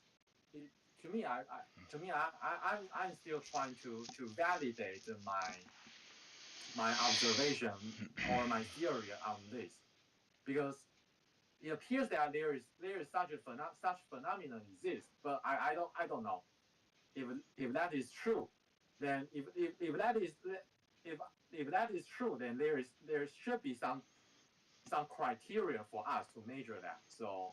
it, to me, I'm still trying to validate my observation or my theory on this because it appears that there is such phenomenon exists, but I don't know if that is true. Then if that is if if that is true, then there should be some criteria for us to measure that. So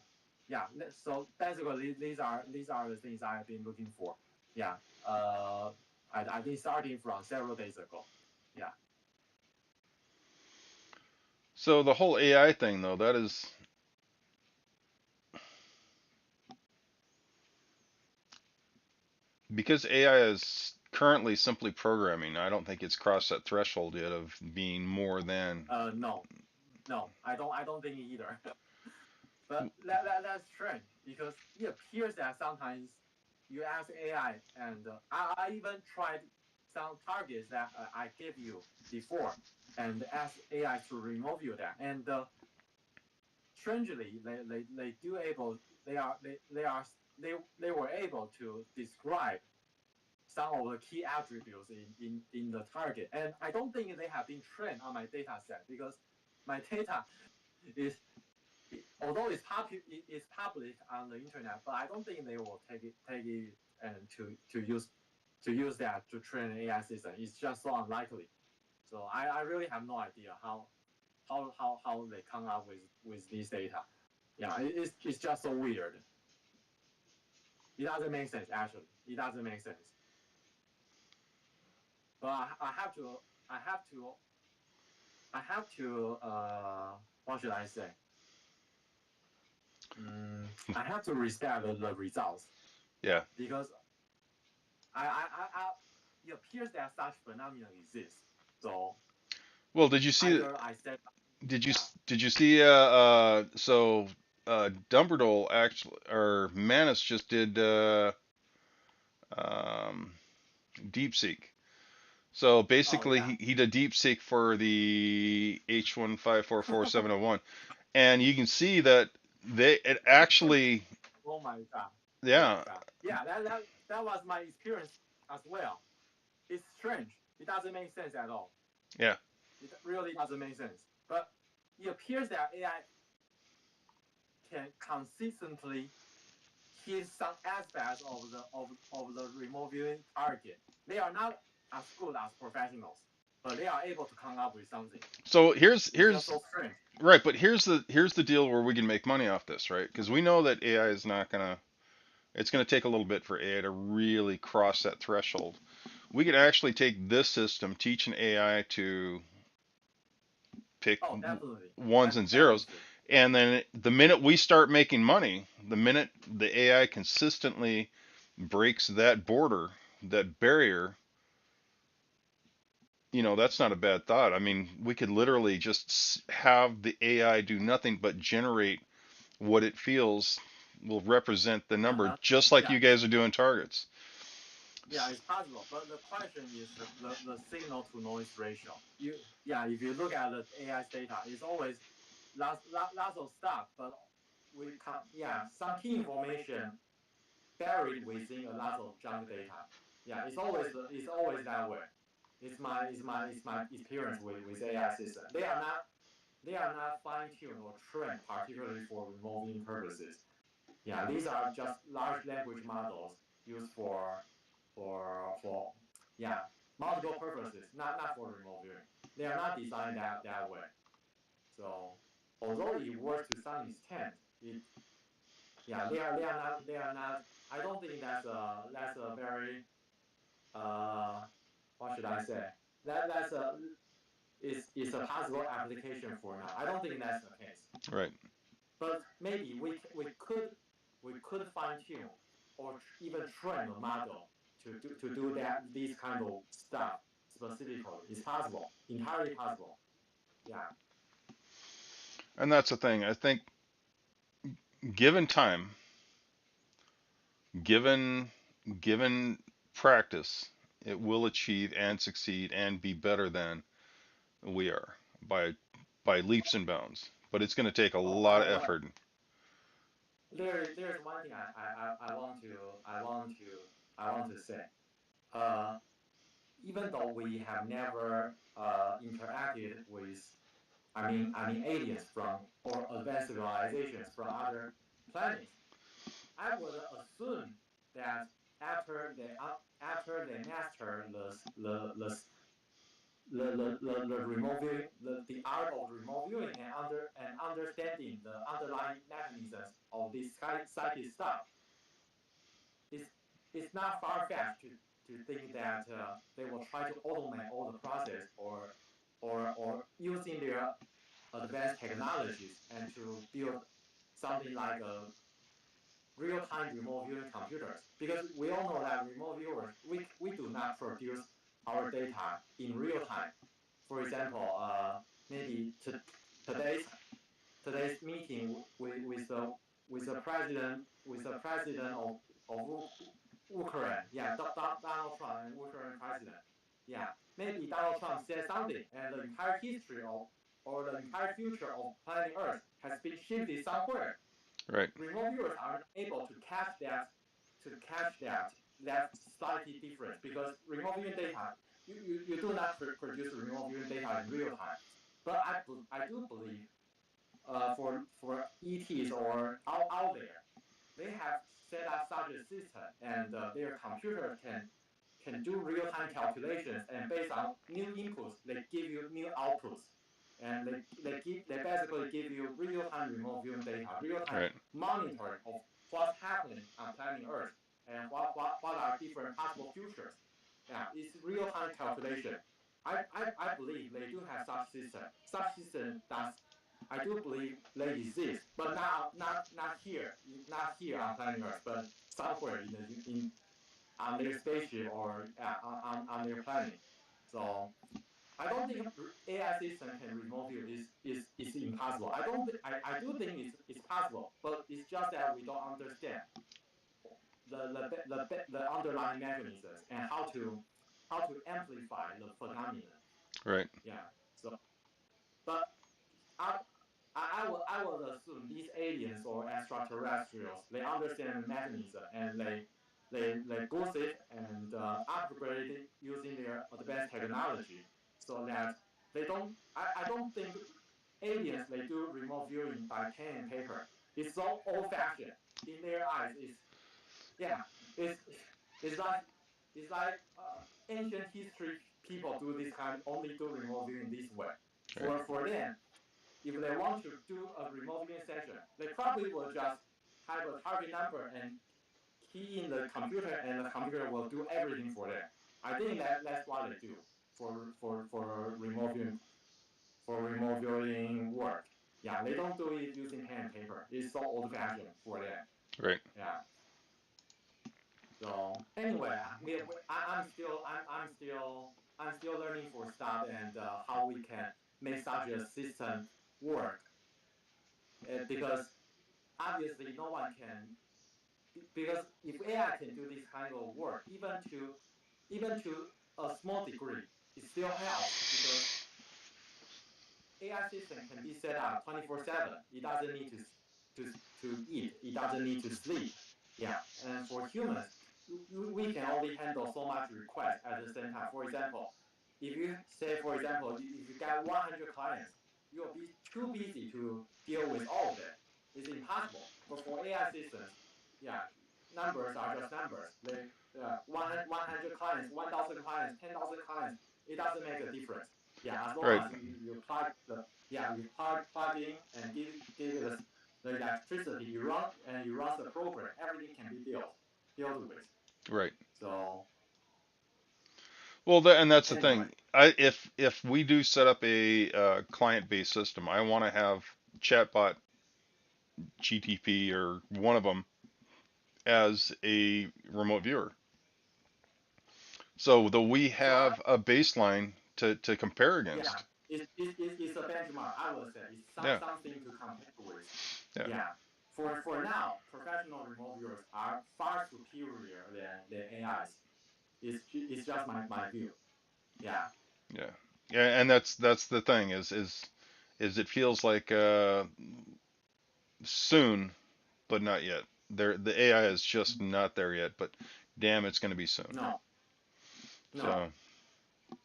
yeah, so basically these are the things I have been looking for. Yeah, I think starting from several days ago. Yeah. So the whole AI thing, though, that is because AI is currently simply programming. I don't think it's crossed that threshold yet of being more than. No, no, I don't think either. But that's strange because it appears that sometimes you ask AI, and I even tried some targets that I gave you before, and ask AI to remove you that, and strangely, they do able they were able to describe some of the key attributes in the target, and I don't think they have been trained on my data set because my data is although it's public on the internet, but I don't think they will take it and to use that to train an AI system. It's just so unlikely. So I really have no idea how they come up with this data. Yeah, it's just so weird. It doesn't make sense actually. It doesn't make sense. But I have to I have to I have to what should I say? I have to respect the results Yeah. because I it appears that such phenomenon exists. So Well, did you see? either I said Did you yeah. did you see? So Dumbledore actually, or Manus just did um, DeepSeek. So Oh basically, yeah. he did DeepSeek for the H1544701, and you can see that it actually, Oh my god. Oh my yeah, god. Yeah, that was my experience as well. It's strange. It doesn't make sense at all. yeah. It really doesn't make sense. But it appears that AI can consistently hit some aspects of the remote viewing target. They are not as good as professionals, but they are able to come up with something. So It's just here's so strange. right, but here's the deal where we can make money off this, right? Because we know that AI is not gonna. It's gonna take a little bit for AI to really cross that threshold. We could actually take this system, teach an AI to pick Oh, definitely, ones and zeros, definitely. and then the minute we start making money, the minute the AI consistently breaks that border, that barrier, that's not a bad thought. I mean, we could literally just have the AI do nothing but generate what it feels will represent the Yeah, number, just like yeah, you guys are doing targets. yeah, it's possible. But the question is the signal to noise ratio. Yeah, if you look at the AI's data, it's always lots of stuff, but some key information buried within a lot of junk data. Yeah, it's always that way. It's my experience with AI system. They are not fine tuned or trained particularly for remote viewing purposes. Yeah, these are just large language models used for yeah multiple purposes, not for remote viewing. They are not designed that way. So although it works to some extent, it yeah they are not. I don't think that's a very what should I say? That's a is a possible application for now. I don't think that's the case. Right. But maybe we could fine tune or even train a model to do these kind of stuff specifically. It's possible, entirely possible. Yeah. And that's the thing. I think given time, given given practice, it will achieve and succeed and be better than we are by leaps and bounds. But it's going to take a Oh, lot of effort. there's one thing I want to say. Uh, Even though we have never interacted with, I mean aliens from or advanced civilizations from other planets, I would assume that after they master the remote viewing, the art of remote viewing and understanding the underlying mechanisms of this psychic stuff, it's it's not far fetched to think that they will try to automate all the process or using their advanced technologies and to build something like a real-time remote viewing computers, because we all know that remote viewers, we do not produce our data in real time. For example, maybe today's meeting with the president of Ukraine, yeah, Donald Trump and Ukraine president, yeah, maybe Donald Trump said something, and the entire history of or the entire future of planet Earth has been shifted somewhere. Right. Remote viewers are able to catch that slightly difference, because remote viewing data, you do not produce remote viewing data in real time. But I do believe for ETs or out there, they have set up such a system, and their computers can do real time calculations, and based on new inputs, they give you new outputs, and they basically give you real time remote viewing data, real time Right. monitoring of what's happening on planet Earth. and what are different possible futures. Yeah, it's real time calculation. I believe they do have such system. Such system does I do believe they exist, but not here, not here on planet Earth, but somewhere in on their spaceship or on their planet. So I don't think AI system can remove you is impossible. I do think it's possible, but it's just that we don't understand the underlying mechanisms and how to amplify the phenomenon. Right. Yeah. So, but I I would assume these aliens or extraterrestrials they understand the mechanism and they goose it and upgrade it using their advanced technology so that they don't. I don't think aliens they do remote viewing by pen and paper. It's so old fashioned in their eyes. Yeah, it's it's like it's like ancient history people do this kind only do remote viewing this way. Right. For them, if they want to do a remote viewing session, they probably will just type a target number and key in the computer, and the computer will do everything for them. I think that's what they do for remote viewing work. Yeah, they don't do it using pen and paper. It's so old fashioned for them. Right. Yeah. So anyway, I'm still learning for stuff and how we can make such a system work. Because obviously no one can. Because if AI can do this kind of work, even to a small degree, it still helps because AI system can be set up 24/7. It doesn't need to eat. It doesn't need to sleep. Yeah, and for humans, we can only handle so much requests at the same time. For example, if you say, for example, if you get 100 clients, you'll be too busy to deal with all of them. It's impossible. But for AI systems, yeah, numbers are just numbers. They 100 clients, 1,000 clients, 10,000 clients, it doesn't make a difference. Yeah, as long Right. as you plug in and give it the electricity, you run the program, everything can be dealt with. Right. So Well, and that's the anyway, thing. If we do set up a client-based system, I want to have chatbot GTP or one of them as a remote viewer, so that we so have a baseline to compare yeah, against. it's a benchmark. I would say it's Yeah. something to compare with. Yeah. Yeah. For now, professional remote viewers are far superior than AIs. It's just my view. Yeah. Yeah. Yeah. And that's the thing is it feels like soon, but not yet. The AI is just not there yet, but damn, it's going to be soon. No. No. So,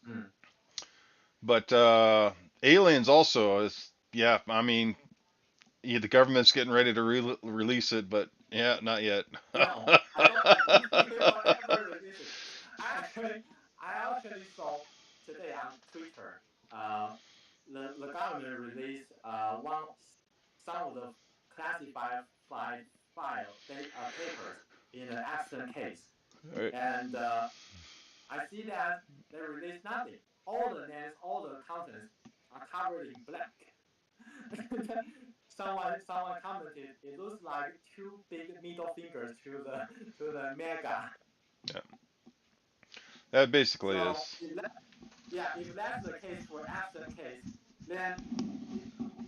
Mm. but aliens also is, yeah. I mean, yeah, the government's getting ready to release it, but yeah, not yet. No, I don't think they will ever release it. I actually, I actually saw today on Twitter, the government released some of the classified papers in an accident case, Right. and I see that they released nothing. All the names, all the contents are covered in black. Someone commented, it looks like two big middle fingers to the mega. Yeah. That basically So is. if that's the case for accident case, then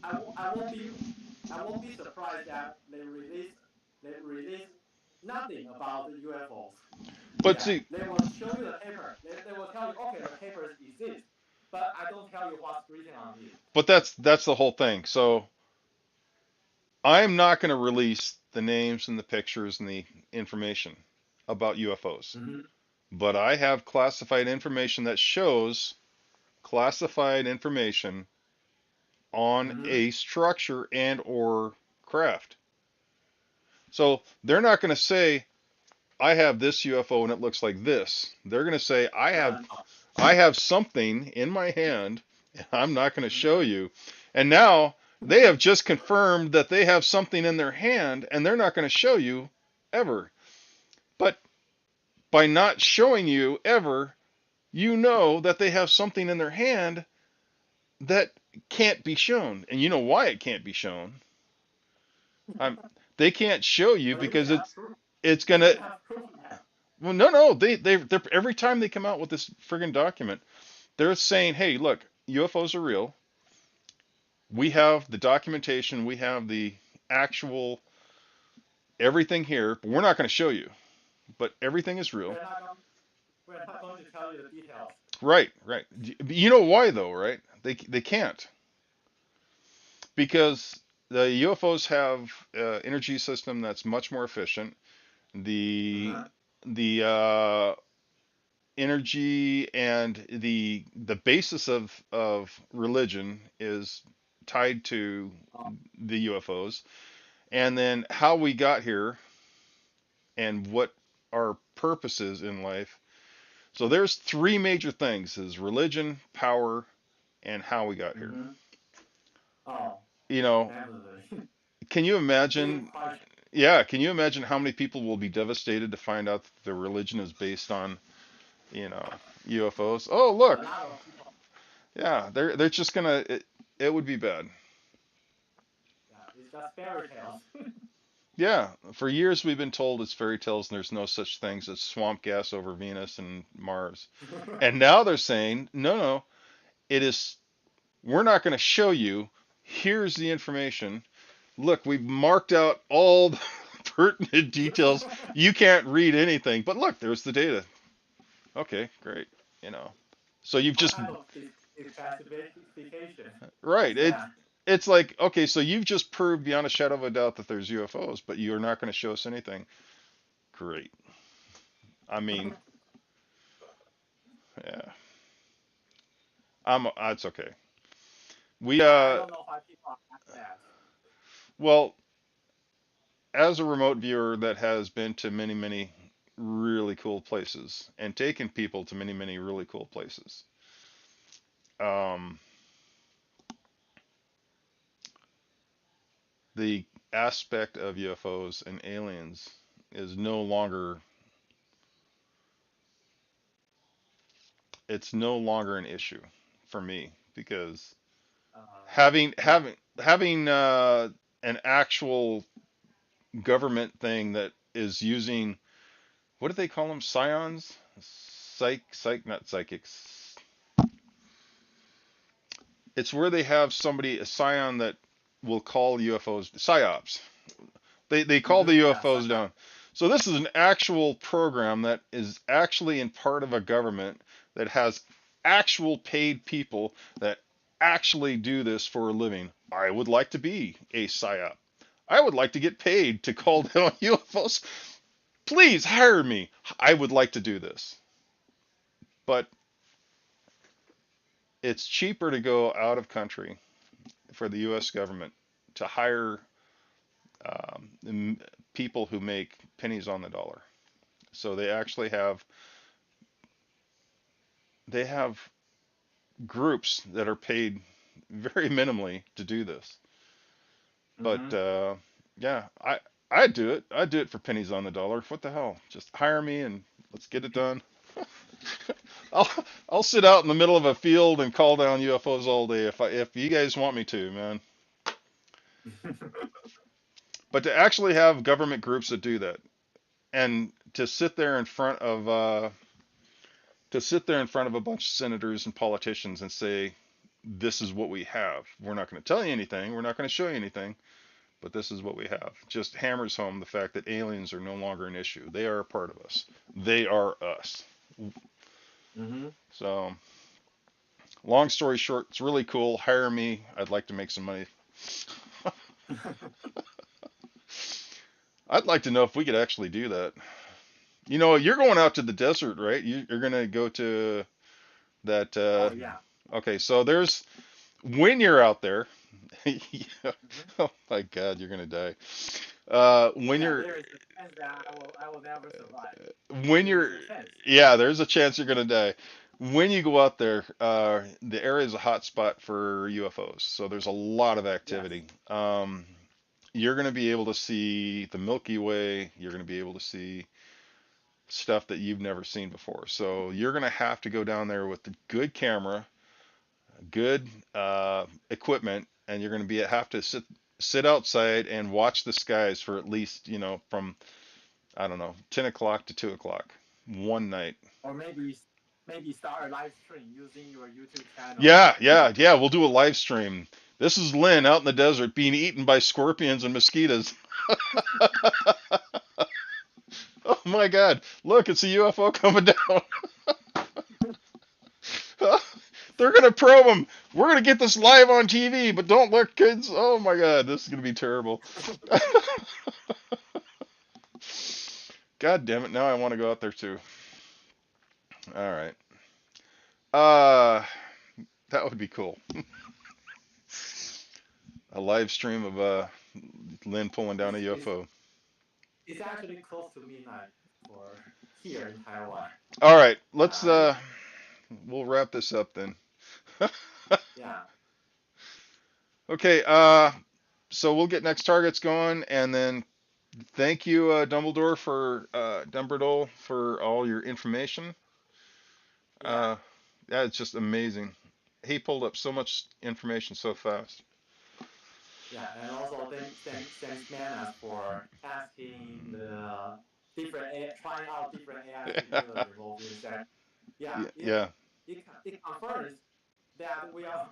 I won't be surprised that they release nothing about the UFOs. But Yeah, see, they will show you the paper. They will tell you, okay, the papers exist, but I don't tell you what's written on it. but that's the whole thing. So I'm not going to release the names and the pictures and the information about UFOs. Mm-hmm. But I have classified information that shows classified information on Mm-hmm. a structure and or craft. So they're not going to say I have this UFO and it looks like this. They're going to say No. I have something in my hand and I'm not going to show Mm-hmm. you. And now they have just confirmed that they have something in their hand and they're not going to show you ever. But by not showing you ever, you know that they have something in their hand that can't be shown. And you know why it can't be shown. Um, they can't show you But because it's you gonna. can have proof yet. Well, no, they're every time they come out with this friggin' document, they're saying, hey, look, UFOs are real. We have the documentation. We have the actual everything here, but we're not going to show you. But everything is real. We're not going. We're not going to tell you the details. Right, right. You know why though, right? They can't because the UFOs have energy system that's much more efficient. The Uh-huh. the energy and the basis of religion is tied to Oh. the UFOs, and then how we got here and what our purpose is in life. So there's three major things: is religion, power, and how we got here. Mm-hmm. Oh, You know, definitely. can you Big imagine? question. Yeah, can you imagine how many people will be devastated to find out that their religion is based on, you know, UFOs? Oh, A look, lot of people. yeah, they're just gonna. It would be bad. Yeah, it's just fairy tales. Yeah, for years we've been told it's fairy tales and there's no such things as swamp gas over Venus and Mars. And now they're saying, no, no, it is, we're not going to show you. Here's the information. Look, we've marked out all the pertinent details. You can't read anything, but look, there's the data. Okay, great. You know, so you've What just, kind of declassification is right. that? It's like, okay, so you've just proved beyond a shadow of a doubt that there's UFOs, but you're not going to show us anything. Great. I mean, yeah, it's okay. We I don't know why people are like that. well, as a remote viewer that has been to many, many really cool places and taken people to many, many really cool places, um, the aspect of UFOs and aliens is no longer, it's no longer an issue for me because having an actual government thing that is using, what do they call them, scions, not psychics, it's where they have somebody, a scion, that will call UFOs psyops. They call the Mm-hmm. Yeah, UFOs down. So this is an actual program that is actually in part of a government that has actual paid people that actually do this for a living. I would like to be a psyop. I would like to get paid to call down UFOs. Please hire me. I would like to do this. But it's cheaper to go out of country for the US government to hire people who make pennies on the dollar. So they have groups that are paid very minimally to do this. But mm-hmm. yeah, I'd do it. I'd do it for pennies on the dollar. What the hell? Just hire me and let's get it done. I'll I'll sit out in the middle of a field and call down UFOs all day if you guys want me to, man. But to actually have government groups that do that and to sit there in front of a bunch of senators and politicians and say, this is what we have. We're not going to tell you anything. We're not going to show you anything, but this is what we have. Just hammers home the fact that aliens are no longer an issue. They are a part of us. They are us. Mm-hmm. So, long story short, it's really cool. Hire me. I'd like to make some money. I'd like to know if we could actually do that. You know, you're going out to the desert, right? You're going to go to that. Oh yeah. Okay, so there's when you're out there. Yeah. Mm-hmm. Oh my God, you're gonna die. When Yeah, you're there is a chance that I will never survive. when There is you're a chance. yeah, there's a chance you're gonna die. When you go out there, the area is a hot spot for UFOs, so there's a lot of Yes. activity. You're gonna be able to see the Milky Way. You're gonna be able to see stuff that you've never seen before. So you're gonna have to go down there with a good camera, good equipment, and you're gonna have to sit outside and watch the skies for at least from I don't know 10 o'clock to 2 o'clock one night. Or maybe start a live stream using your YouTube channel. Yeah. We'll do a live stream. This is Lynn out in the desert being eaten by scorpions and mosquitoes. Oh my God! Look, it's a UFO coming down. They're gonna probe them. We're gonna get this live on TV, but don't look, kids. Oh my God, this is gonna be terrible. God damn it! Now I want to go out there too. All right. Uh, that would be cool. A live stream of Lynn pulling down a It's, it's UFO. it's actually close to midnight for here in Taiwan. All right, let's I think we'll wrap this up then. yeah. Okay, so we'll get next targets going, and then thank you, Dumbledore, for all your information. Yeah. Yeah, it's just amazing. He pulled up so much information so fast. Yeah, and also thanks Manas for asking the trying out different AIs to do the remote viewing set. Yeah, Yeah, it confirms that we are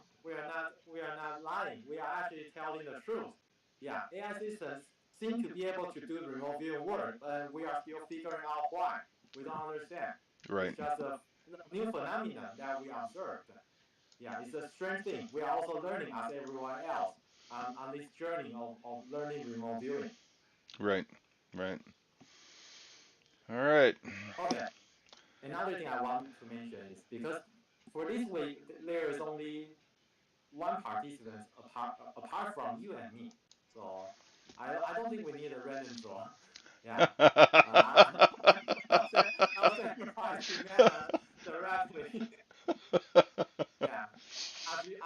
not lying. We are actually telling the truth. Yeah, AI systems seem to be able to do the remote viewing work, but we are still figuring out why. We don't understand. right, It's just a new phenomenon that we observed. Yeah, it's a strange thing. We are also learning as everyone else on this journey of learning remote viewing. right, right. All right. Okay, another thing I want to mention is because for this week there is only one participant apart from you and me, so I don't think we need a random draw. Yeah, I'll sacrifice to Mana directly. Yeah,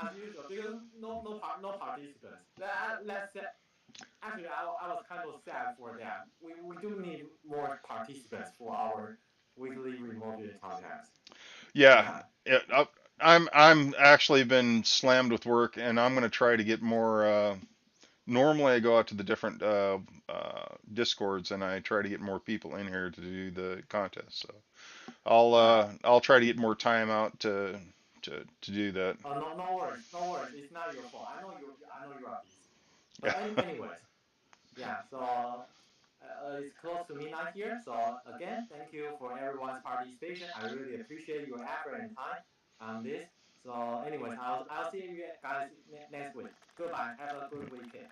as usual because no participants. Let's say actually I was kind of sad for that. We do need more participants for our weekly remote viewing contest. Yeah, Yeah. I'm actually been slammed with work, and I'm gonna try to get more. Normally, I go out to the different discords, and I try to get more people in here to do the contest. So Yeah. I'll try to get more time out to do that. Oh, no worries, no worries. It's not your fault. I know you are busy. But Yeah. anyways, yeah. So it's close to midnight here. So again, thank you for everyone's participation. I really appreciate your effort and time on this. So anyways, I'll see you guys next week. Goodbye. Have a good weekend.